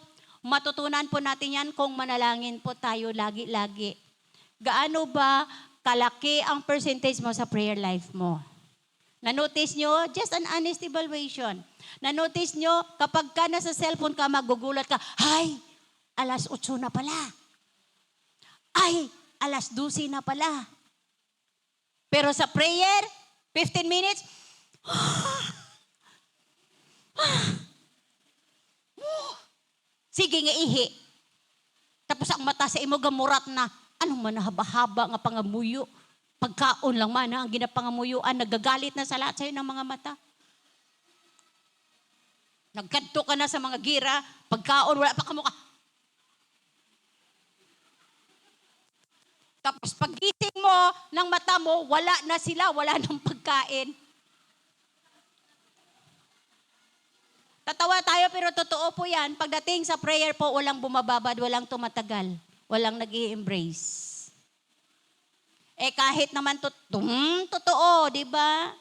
Matutunan po natin yan kung manalangin po tayo lagi-lagi. Gaano ba kalaki ang percentage mo sa prayer life mo? Na-notice nyo? Just an honest evaluation. Na-notice nyo, kapag ka nasa cellphone ka, magugulat ka, ay, alas 8 na pala. Ay, alas 12 na pala. Pero sa prayer, 15 minutes, sige nga ihi. Tapos ang mata sa imo gamurat na, anong manahaba-haba nga pangamuyo. Pagkaon lang man ang ginapangamuyuan, nagagalit na sa lahat sa'yo ng mga mata. Nagkadto ka na sa mga gira, pagkaon, wala pa kamukha. Tapos pagising mo ng mata mo, wala na sila, wala nang pagkain. Tatawa tayo pero totoo po yan. Pagdating sa prayer po, walang bumababad, walang tumatagal, walang nag-i-embrace. Kahit naman totoo, di ba?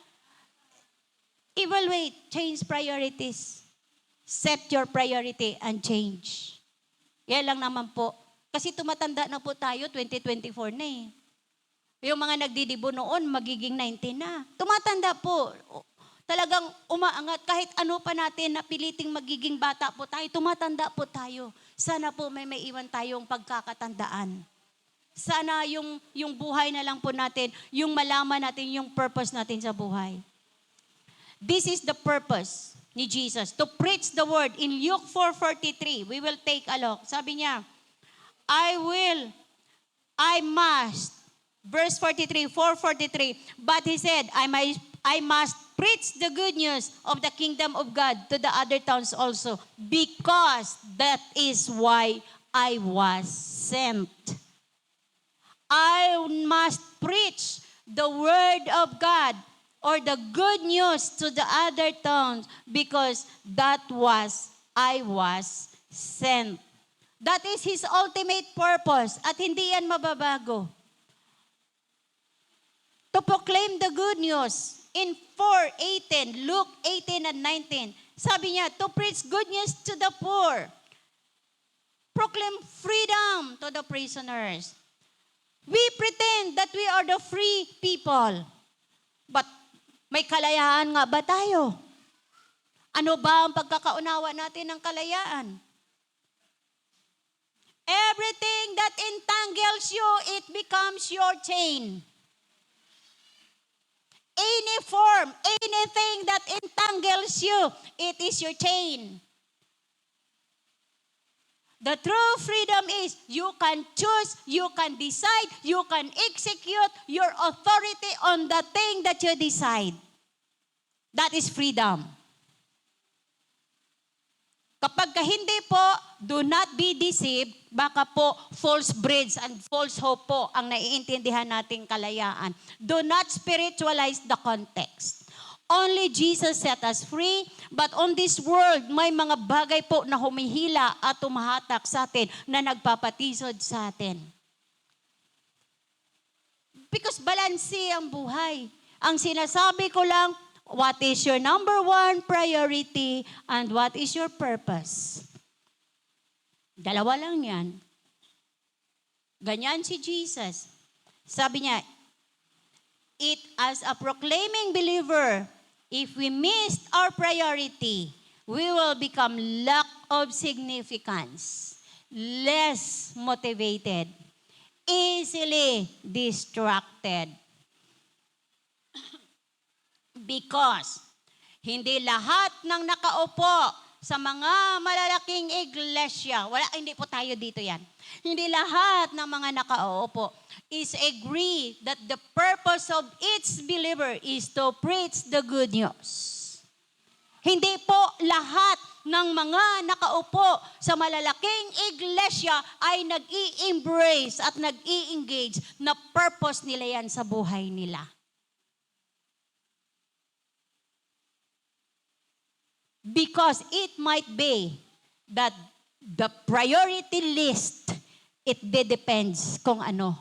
Evaluate, change priorities. Set your priority and change. Yan lang naman po. Kasi tumatanda na po tayo, 2024 na eh. Yung mga nagdidibo noon, magiging 19 na. Tumatanda po. Talagang umaangat. Kahit ano pa natin, napiliting magiging bata po tayo, tumatanda po tayo. Sana po may iwan tayong pagkakatandaan. Sana yung buhay na lang po natin, yung malaman natin yung purpose natin sa buhay. This is the purpose ni Jesus, to preach the word. In Luke 4:43, we will take a look. Sabi niya, I must, verse 43, 4:43, but he said, I must preach the good news of the kingdom of God to the other towns also, because that is why I was sent. I must preach the word of God or the good news to the other towns because I was sent. That is His ultimate purpose at hindi yan mababago. To proclaim the good news in 4:18, Luke 18 and 19. Sabi niya, to preach good news to the poor. Proclaim freedom to the prisoners. We pretend that we are the free people. But may kalayaan nga ba tayo? Ano ba ang pagkakaunawa natin ng kalayaan? Everything that entangles you, it becomes your chain. Any form, anything that entangles you, it is your chain. The true freedom is you can choose, you can decide, you can execute your authority on the thing that you decide. That is freedom. Kapag hindi po, do not be deceived, baka po false breeds and false hope po ang naiintindihan nating kalayaan. Do not spiritualize the context. Only Jesus set us free, but on this world, may mga bagay po na humihila at tumahatak sa atin na nagpapatisod sa atin. Because balanse ang buhay. Ang sinasabi ko lang, what is your number one priority and what is your purpose? Dalawa lang yan. Ganyan si Jesus. Sabi niya, as a proclaiming believer, if we miss our priority, we will become lack of significance, less motivated, easily distracted. Because hindi lahat ng nakaupo sa mga malalaking iglesia, hindi po tayo dito yan. Hindi lahat ng mga nakaupo is agree that the purpose of each believer is to preach the good news. Hindi po lahat ng mga nakaupo sa malalaking iglesia ay nag-i-embrace at nag-i-engage na purpose nila yan sa buhay nila. Because it might be that the priority list, it depends kung ano.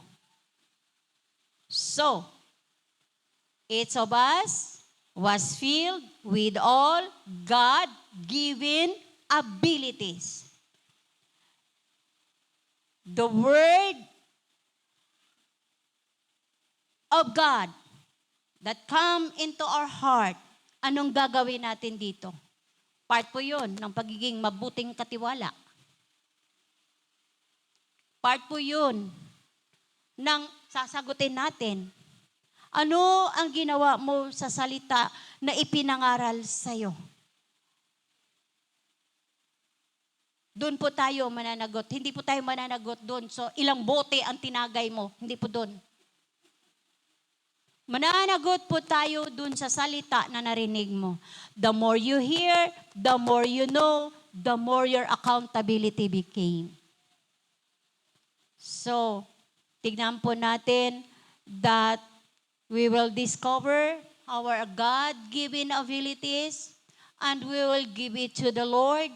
So, each of us was filled with all God-given abilities. The Word of God that come into our heart, anong gagawin natin dito? Part po yun ng pagiging mabuting katiwala. Part po yun ng sasagutin natin. Ano ang ginawa mo sa salita na ipinangaral sa'yo? Doon po tayo mananagot. Hindi po tayo mananagot doon. So, ilang bote ang tinagay mo? Hindi po doon. Mananagot po tayo dun sa salita na narinig mo. The more you hear, the more you know, the more your accountability became. So, tignan po natin that we will discover our God-given abilities and we will give it to the Lord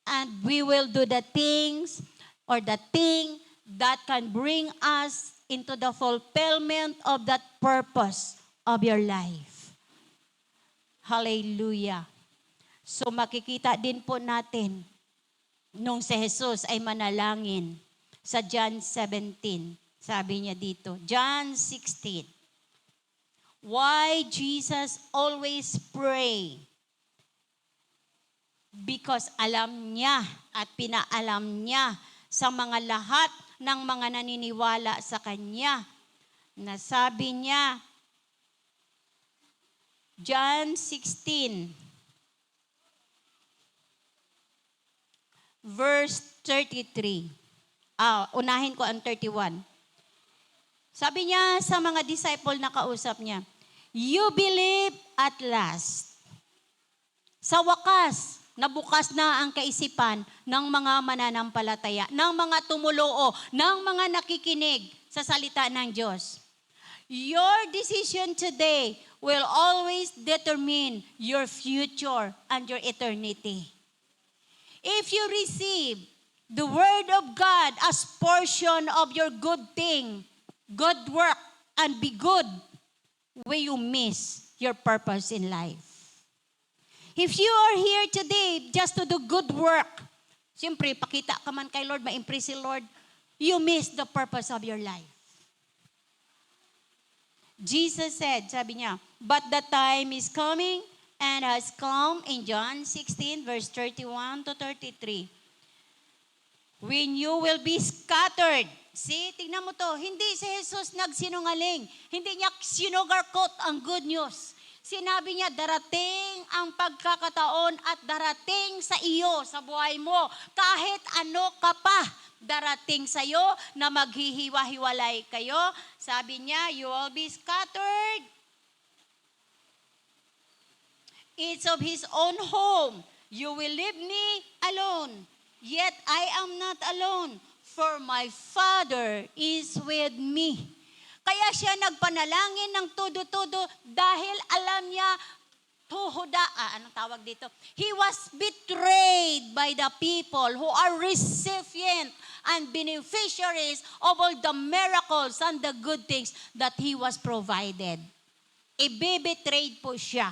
and we will do the things or the thing that can bring us into the fulfillment of that purpose of your life. Hallelujah. So makikita din po natin nung si Jesus ay manalangin sa John 17. Sabi niya dito, John 16. Why Jesus always pray? Because alam niya at pinaalam niya sa mga lahat ng mga naniniwala sa Kanya. Nasabi niya, John 16, verse 33. Unahin ko ang 31. Sabi niya sa mga disciple na kausap niya, you believe at last. Sa wakas, nabukas na ang kaisipan ng mga mananampalataya, ng mga tumuloo, ng mga nakikinig sa salita ng Diyos. Your decision today will always determine your future and your eternity. If you receive the Word of God as portion of your good thing, good work, and be good, will you miss your purpose in life? If you are here today just to do good work, siyempre, pakita ka man kay Lord, ma-impress si Lord, you miss the purpose of your life. Jesus said, sabi niya, but the time is coming and has come in John 16, verse 31 to 33. When you will be scattered. See, tignan mo to, hindi si Jesus nagsinungaling. Hindi niya sinugarcoat ang good news. Sinabi niya, darating ang pagkakataon at darating sa iyo, sa buhay mo. Kahit ano ka pa, darating sa iyo na maghihiwa-hiwalay kayo. Sabi niya, you will be scattered. Each of his own home. You will leave me alone. Yet I am not alone, for my Father is with me. Kaya siya nagpanalangin ng todo-todo dahil alam niya, anong tawag dito? He was betrayed by the people who are recipient and beneficiaries of all the miracles and the good things that He was provided. Ibe-betrayed po siya.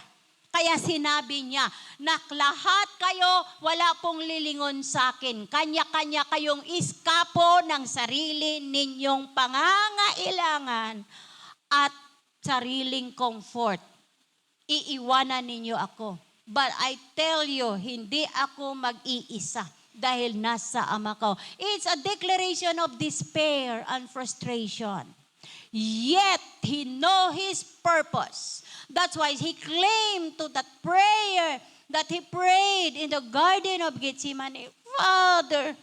Kaya sinabi niya, na lahat kayo wala pong lilingon sa akin. Kanya-kanya kayong iskapo ng sarili ninyong pangangailangan at sariling comfort. Iiwanan ninyo ako. But I tell you, hindi ako mag-iisa dahil nasa Ama ko. It's a declaration of despair and frustration. Yet, he know his purpose. That's why he claimed to that prayer that he prayed in the Garden of Gethsemane, Father,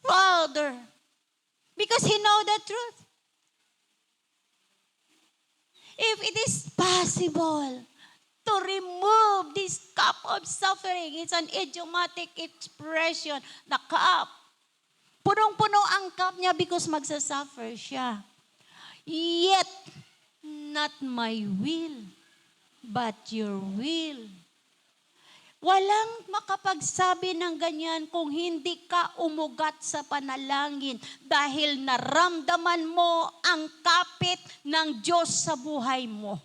Father, because he know the truth. If it is possible to remove this cup of suffering, it's an idiomatic expression, the cup. Punong-puno ang cup niya because magsasuffer siya. Yet, not my will, but your will. Walang makapagsabi ng ganyan kung hindi ka umugat sa panalangin dahil naramdaman mo ang kapit ng Diyos sa buhay mo.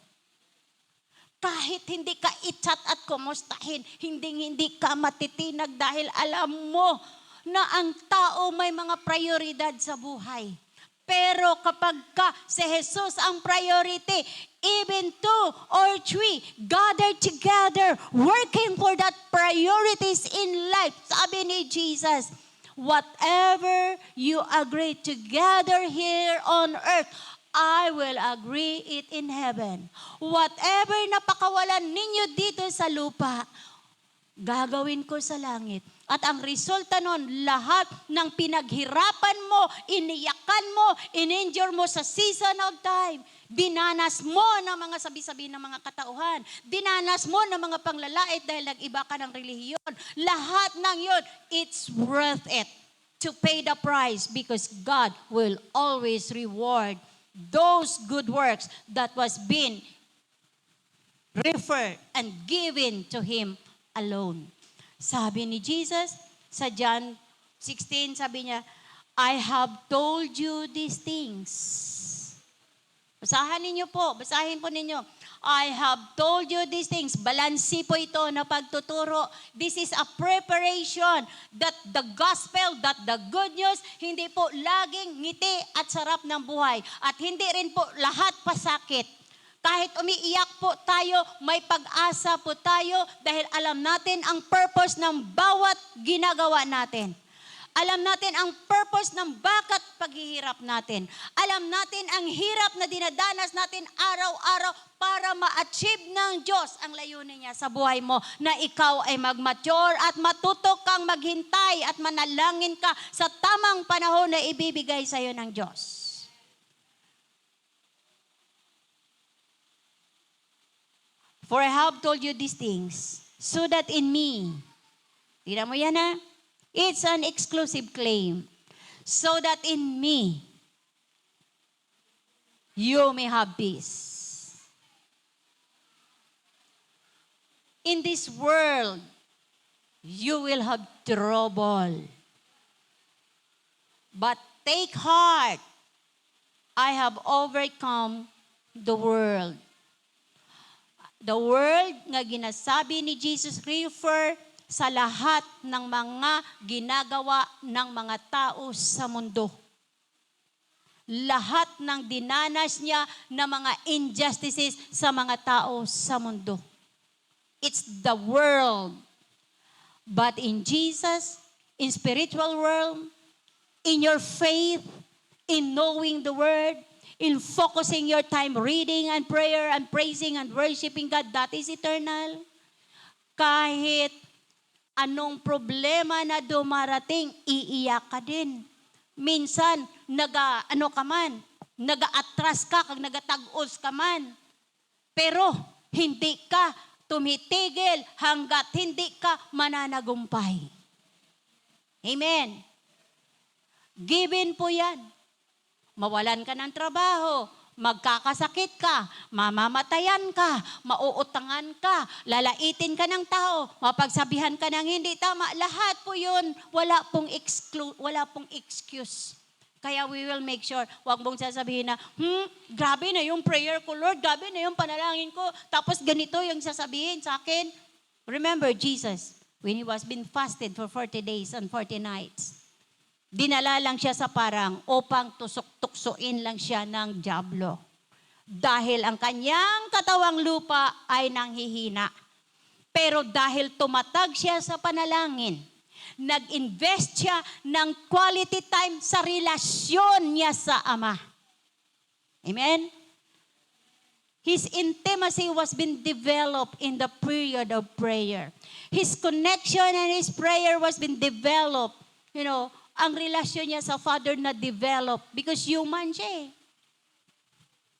Kahit hindi ka i-chat at kumustahin, hindi ka matitinag dahil alam mo na ang tao may mga prioridad sa buhay. Pero kapag ka si Jesus ang priority, even 2 or 3 gathered together, working for that priorities in life. Sabi ni Jesus, whatever you agree together here on earth, I will agree it in heaven. Whatever napakawalan ninyo dito sa lupa, gagawin ko sa langit. At ang resulta nun, lahat ng pinaghirapan mo, iniyakan mo, in-endure mo sa season of time, dinanas mo ng mga sabi-sabi ng mga katauhan, dinanas mo ng mga panglalait dahil nag-iba ka ng relihiyon. Lahat ng yun, it's worth it to pay the price because God will always reward those good works that was being referred and given to Him alone. Sabi ni Jesus sa John 16, sabi niya, I have told you these things. Basahin po ninyo. I have told you these things. Balansi po ito na pagtuturo. This is a preparation that the gospel, that the good news, hindi po laging ngiti at sarap ng buhay. At hindi rin po lahat pasakit. Kahit umiiyak po tayo, may pag-asa po tayo dahil alam natin ang purpose ng bawat ginagawa natin. Alam natin ang purpose ng bakit paghihirap natin. Alam natin ang hirap na dinadanas natin araw-araw para ma-achieve ng Diyos ang layunin niya sa buhay mo na ikaw ay mag-mature at matuto kang maghintay at manalangin ka sa tamang panahon na ibibigay sa iyo ng Diyos. For I have told you these things, so that in me, tira mo yan ha, it's an exclusive claim, so that in me, you may have peace. In this world, you will have trouble. But take heart, I have overcome the world. The world nga ginasabi ni Jesus refer sa lahat ng mga ginagawa ng mga tao sa mundo. Lahat ng dinanas niya na mga injustices sa mga tao sa mundo. It's the world. But in Jesus, in spiritual world, in your faith, in knowing the Word, in focusing your time reading and prayer and praising and worshiping God, that is eternal. Kahit anong problema na dumarating, iiyak ka din. Minsan, nag-atras ka, kag nagatag-os ka man. Pero, hindi ka tumitigil hanggat hindi ka mananagumpay. Amen. Given po yan. Mawalan ka ng trabaho, magkakasakit ka, mamamatayan ka, mauutangan ka, lalaitin ka ng tao, mapagsabihan ka ng hindi tama. Lahat po yun, wala pong excuse. Kaya we will make sure, wag mong sasabihin na, grabe na yung prayer ko, Lord, grabe na yung panalangin ko, tapos ganito yung sasabihin sa akin. Remember Jesus, when He was been fasted for 40 days and 40 nights, dinala lang siya sa parang upang tusok-tuksoin lang siya ng dyablo. Dahil ang kanyang katawang lupa ay nanghihina. Pero dahil tumatag siya sa panalangin, nag-invest siya ng quality time sa relasyon niya sa Ama. Amen? His intimacy was being developed in the period of prayer. His connection and his prayer was being developed. You know, ang relasyon niya sa Father na develop because human siya eh.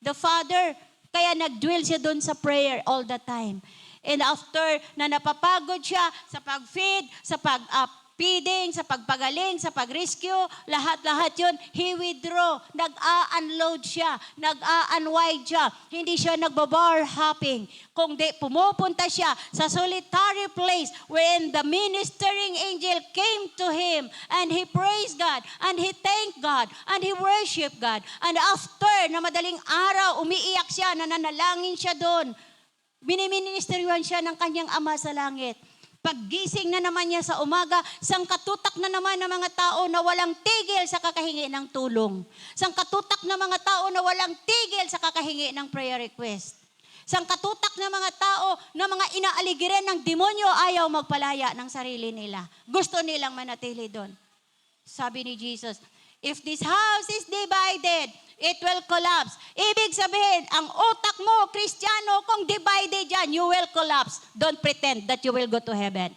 The Father, kaya nag-dwell siya doon sa prayer all the time. And after na napapagod siya sa pag-feed, sa pag-feeding, sa pagpagaling, sa pag-rescue, lahat-lahat yun, he withdraw. Nag-a-unload siya, nag-a-unwind siya. Hindi siya nagbabar hopping. Kung di, pumupunta siya sa solitary place wherein the ministering angel came to him and he praised God and he thanked God and he worshiped God. And after na madaling araw, umiiyak siya, nananalangin siya doon. Biniministeryuhan siya ng kanyang Ama sa langit. Paggising na naman niya sa umaga, sangkatutak na naman ng mga tao na walang tigil sa kakahingi ng tulong. Sangkatutak na mga tao na walang tigil sa kakahingi ng prayer request. Sangkatutak na mga tao na mga inaaligiran ng demonyo ayaw magpalaya ng sarili nila. Gusto nilang manatili doon. Sabi ni Jesus, if this house is divided, it will collapse. Ibig sabihin, ang utak mo, Kristiyano, kung divided yan, you will collapse. Don't pretend that you will go to heaven.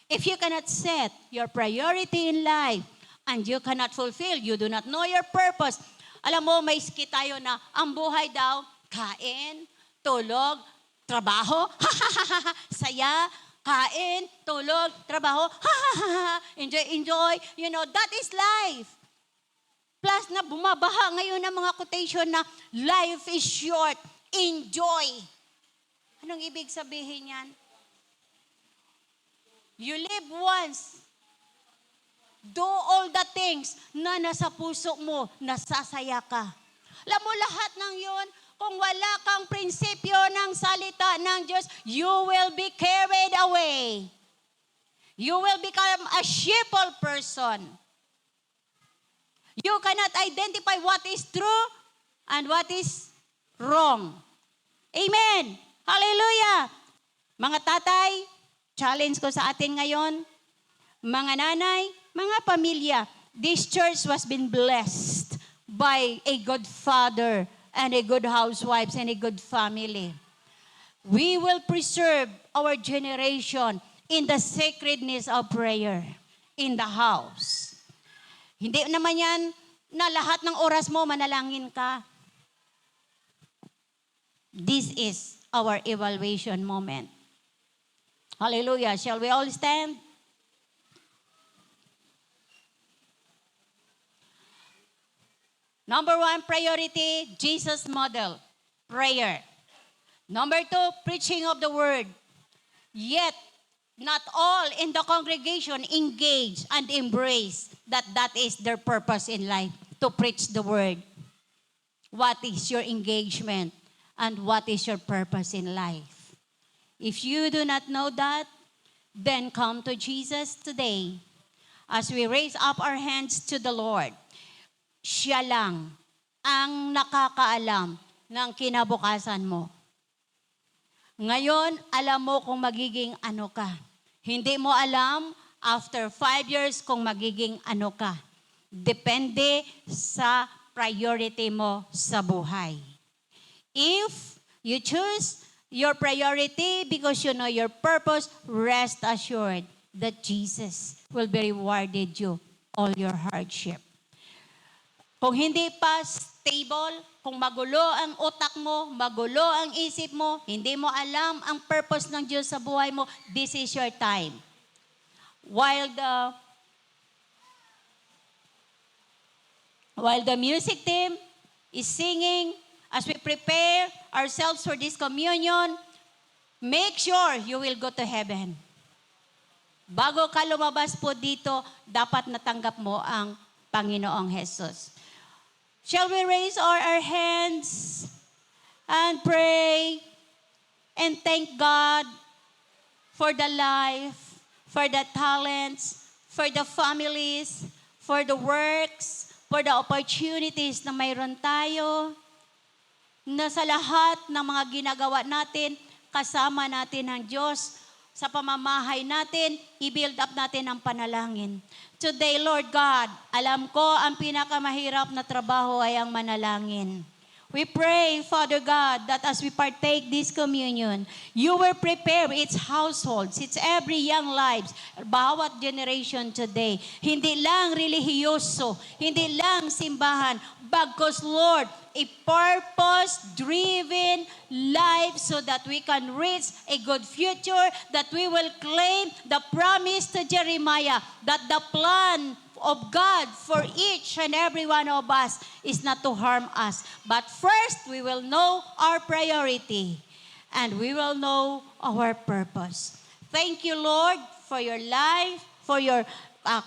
If you cannot set your priority in life and you cannot fulfill, you do not know your purpose. Alam mo, may skit tayo na ang buhay daw, kain, tulog, trabaho, saya, kain, tulog, trabaho, enjoy, enjoy. You know, that is life. Plus na bumabaha ngayon ng mga quotation na life is short, enjoy. Anong ibig sabihin yan? You live once. Do all the things na nasa puso mo, nasasaya ka. Alam mo lahat ng yon, kung wala kang prinsipyo ng salita ng Diyos, you will be carried away. You will become a sheeple person. You cannot identify what is true and what is wrong. Amen. Hallelujah. Mga tatay, challenge ko sa atin ngayon. Mga nanay, mga pamilya, this church was been blessed by a good father and a good housewives and a good family. We will preserve our generation in the sacredness of prayer in the house. Hindi naman yan na lahat ng oras mo manalangin ka. This is our evaluation moment. Hallelujah. Shall we all stand? Number 1, priority, Jesus model, prayer. Number 2, preaching of the word. Yet, not all in the congregation engage and embrace that is their purpose in life, to preach the word. What is your engagement and what is your purpose in life? If you do not know that, then come to Jesus today. As we raise up our hands to the Lord, siya lang ang nakakaalam ng kinabukasan mo. Ngayon, alam mo kung magiging ano ka. Hindi mo alam after 5 years kung magiging ano ka. Depende sa priority mo sa buhay. If you choose your priority because you know your purpose, rest assured that Jesus will be rewarded you all your hardship. Kung hindi pa stable, kung magulo ang utak mo, magulo ang isip mo, hindi mo alam ang purpose ng Diyos sa buhay mo, this is your time. While the music team is singing, as we prepare ourselves for this communion, make sure you will go to heaven. Bago ka lumabas po dito, dapat natanggap mo ang Panginoong Jesus. Shall we raise our hands and pray and thank God for the life, for the talents, for the families, for the works, for the opportunities na mayroon tayo, na sa lahat ng mga ginagawa natin, kasama natin ang Diyos. Sa pamamahay natin, i-build up natin ang panalangin. Today, Lord God, alam ko ang pinakamahirap na trabaho ay ang manalangin. We pray, Father God, that as we partake this communion, you will prepare its households, its every young lives, bawat generation today. Hindi lang relihiyoso, hindi lang simbahan, bagkus Lord, a purpose-driven life so that we can reach a good future, that we will claim the promise to Jeremiah that the plan of God for each and every one of us is not to harm us. But first, we will know our priority and we will know our purpose. Thank you, Lord, for your life, for your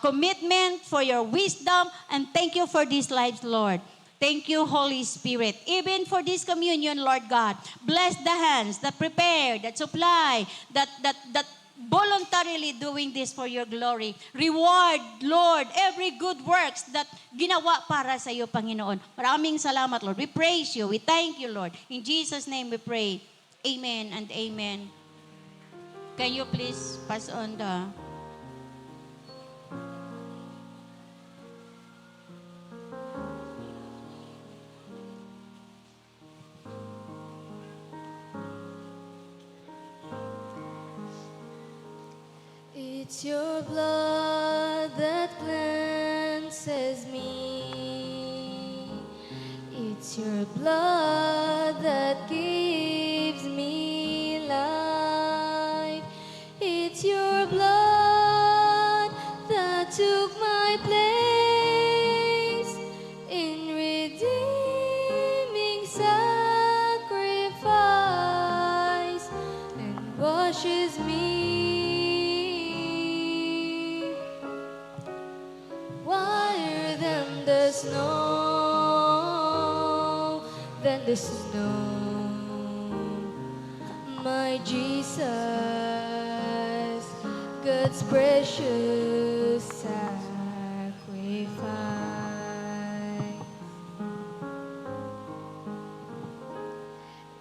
commitment, for your wisdom, and thank you for these lives, Lord. Thank you, Holy Spirit. Even for this communion, Lord God, bless the hands that prepare, that supply, that voluntarily doing this for your glory. Reward, Lord, every good works that ginawa para sa iyo, Panginoon. Maraming salamat, Lord. We praise you. We thank you, Lord. In Jesus' name we pray. Amen and amen. Can you please pass on the... It's your blood that cleanses me. It's your blood that gives me life. It's your blood that took my place in redeeming sacrifice and washes me whiter than the snow, than the snow. My Jesus, God's precious sacrifice.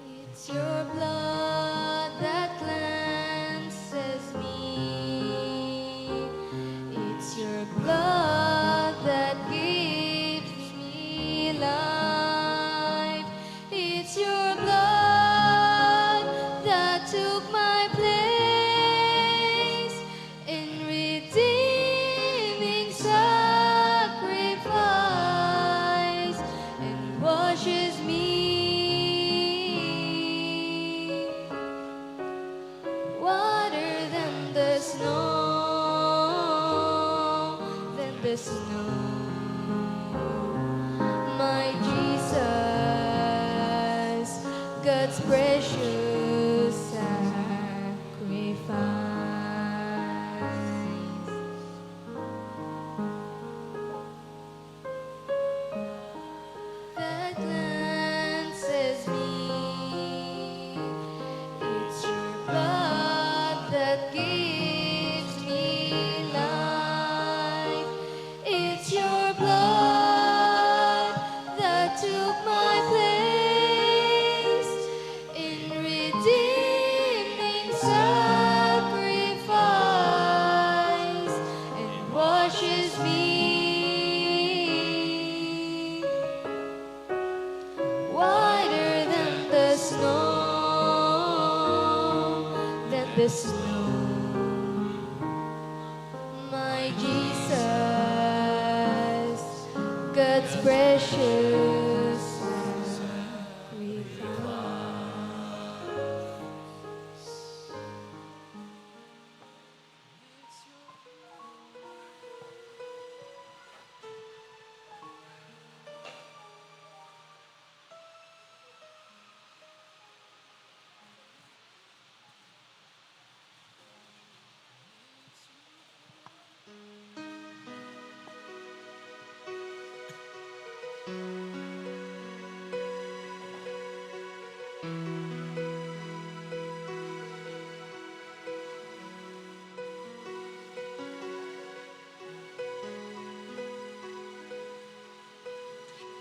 It's your blood that cleanses me. It's your blood that gives me life. It's your blood that took my place in redeeming sacrifice and washes me whiter than the snow, than the snow. My Jesus, God's precious sacrifice. That cleanses me. It's your blood that gives me life. It's your blood that took my place in redeeming sacrifice and washes me whiter than the snow, than the snow. My Jesus, God's precious sacrifice.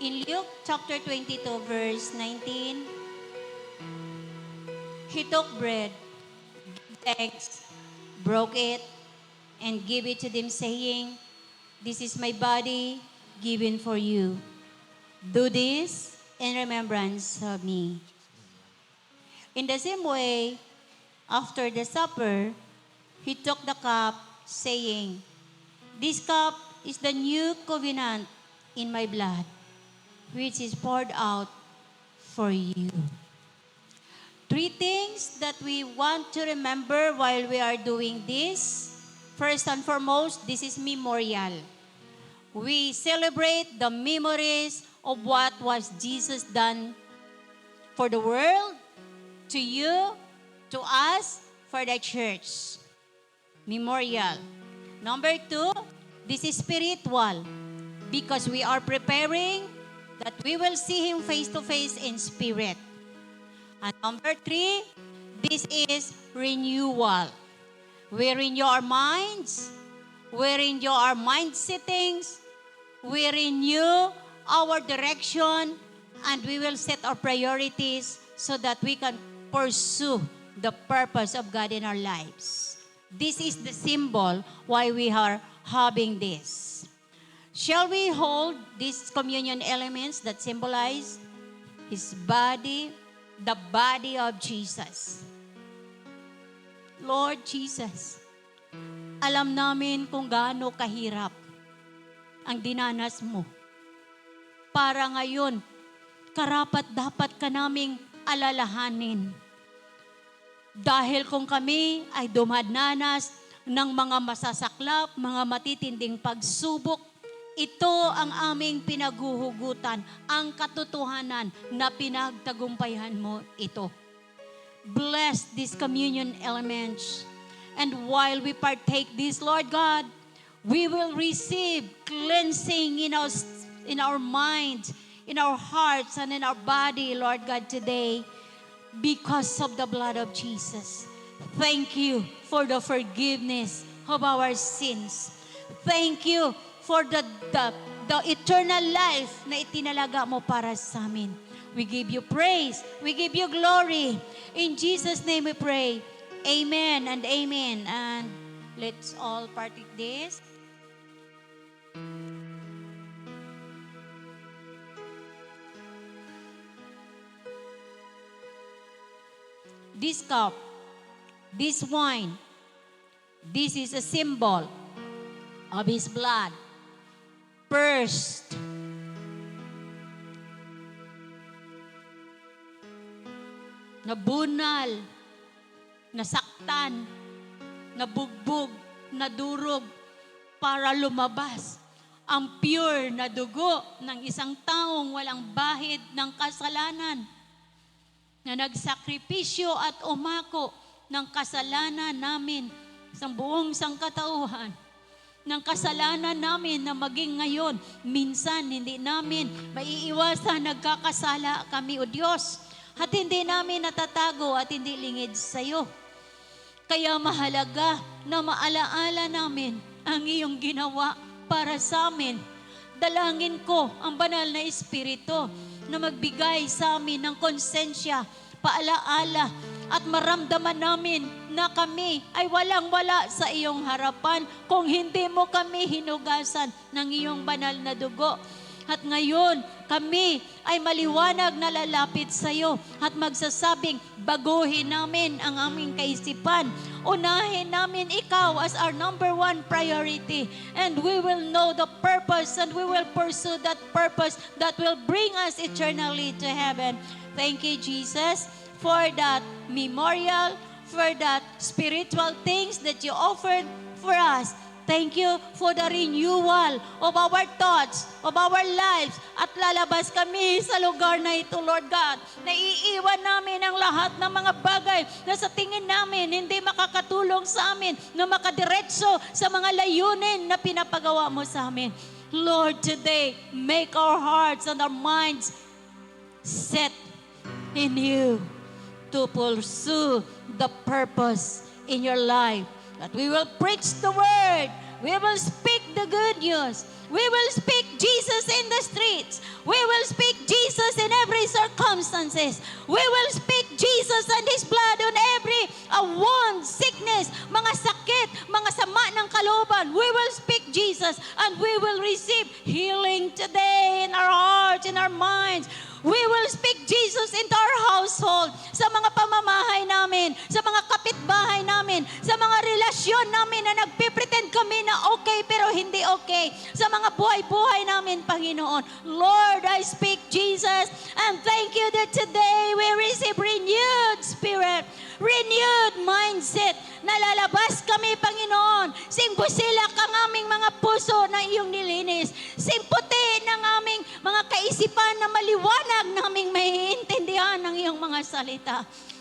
In Luke chapter 22, verse 19, he took bread, gave thanks, broke it, and gave it to them, saying, "This is my body given for you. Do this in remembrance of me. In the same way, after the supper, he took the cup, saying, "This cup is the new covenant in my blood, which is poured out for you." Three things that we want to remember while we are doing this. First and foremost, this is memorial. We celebrate the memories of what was Jesus done for the world, to you, to us, for the church. Memorial. Number two, this is spiritual, because we are preparing that we will see Him face to face in spirit. And number three, this is renewal. We renew our minds, we renew our mind settings, we renew our direction, and we will set our priorities so that we can pursue the purpose of God in our lives. This is the symbol why we are having this. Shall we hold these communion elements that symbolize His body, the body of Jesus? Lord Jesus, alam namin kung gaano kahirap ang dinanas mo. Para ngayon, karapat-dapat ka naming alalahanin. Dahil kung kami ay dumadnanas ng mga masasaklap, mga matitinding pagsubok, ito ang aming pinaguhugutan, ang katotohanan na pinagtagumpayan mo ito. Bless these communion elements. And while we partake this, Lord God, we will receive cleansing in our minds, in our hearts, and in our body, Lord God, today, because of the blood of Jesus. Thank you for the forgiveness of our sins. Thank you for the eternal life na itinalaga mo para sa amin. We give you praise. We give you glory. In Jesus' name we pray. Amen and amen. And let's all partake this. This cup, this wine, this is a symbol of His blood. First, nabunal, nasaktan, nabugbog, nadurog para lumabas ang pure na dugo ng isang taong walang bahid ng kasalanan, na nagsakripisyo at umako ng kasalanan namin sa buong sangkatauhan, ng kasalanan namin na maging ngayon, minsan hindi namin maiiwasan, nagkakasala kami, O Diyos, at hindi namin natatago at hindi lingid sa iyo. Kaya mahalaga na maalaala namin ang iyong ginawa para sa amin. Dalangin ko ang banal na Espiritu na magbigay sa amin ng konsensya, paalaala, at maramdaman namin na kami ay walang-wala sa iyong harapan kung hindi mo kami hinugasan ng iyong banal na dugo. At ngayon, kami ay maliwanag na lalapit sa iyo at magsasabing, baguhin namin ang aming kaisipan. Unahin namin ikaw as our number one priority. And we will know the purpose and we will pursue that purpose that will bring us eternally to heaven. Thank you, Jesus, for that memorial, for that spiritual things that you offered for us. Thank you for the renewal of our thoughts, of our lives. At lalabas kami sa lugar na ito, Lord God. Naiiwan namin ang lahat ng mga bagay na sa tingin namin hindi makakatulong sa amin na makadiretso sa mga layunin na pinapagawa mo sa amin. Lord, today, make our hearts and our minds set in you to pursue the purpose in your life. That we will preach the word. We will speak the good news. We will speak Jesus in the streets. We will speak Jesus in every circumstances. We will speak Jesus and His blood on every wound, sickness, mga sakit, mga sama ng kalooban. We will speak Jesus and we will receive healing today in our hearts, in our minds. We will speak Jesus into our household, sa mga pamamahay namin, sa mga kapitbahay namin, sa mga relasyon namin na nagpipretend kami na okay pero hindi okay, sa mga buhay-buhay namin, Panginoon. Lord, I speak Jesus, and thank you that today we receive renewed spirit, renewed mindset. Nalalabas kami, Panginoon. Sing busilak ang aming mga puso na iyong nilinis. Sing puti ng aming mga kaisipan na maliwanag naming maiintindihan ng iyong mga salita.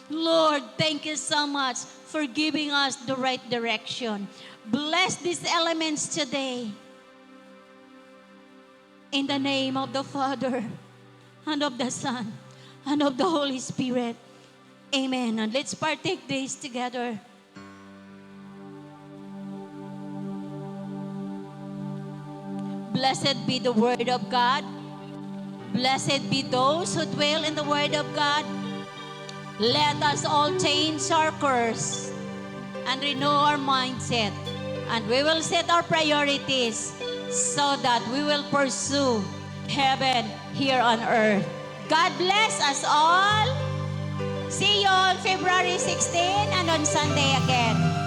Lord, thank you so much for giving us the right direction. Bless these elements today. In the name of the Father, and of the Son, and of the Holy Spirit. Amen. And let's partake this together. Blessed be the word of God. Blessed be those who dwell in the word of God. Let us all change our course and renew our mindset. And we will set our priorities so that we will pursue heaven here on earth. God bless us all. See you on February 16 and on Sunday again.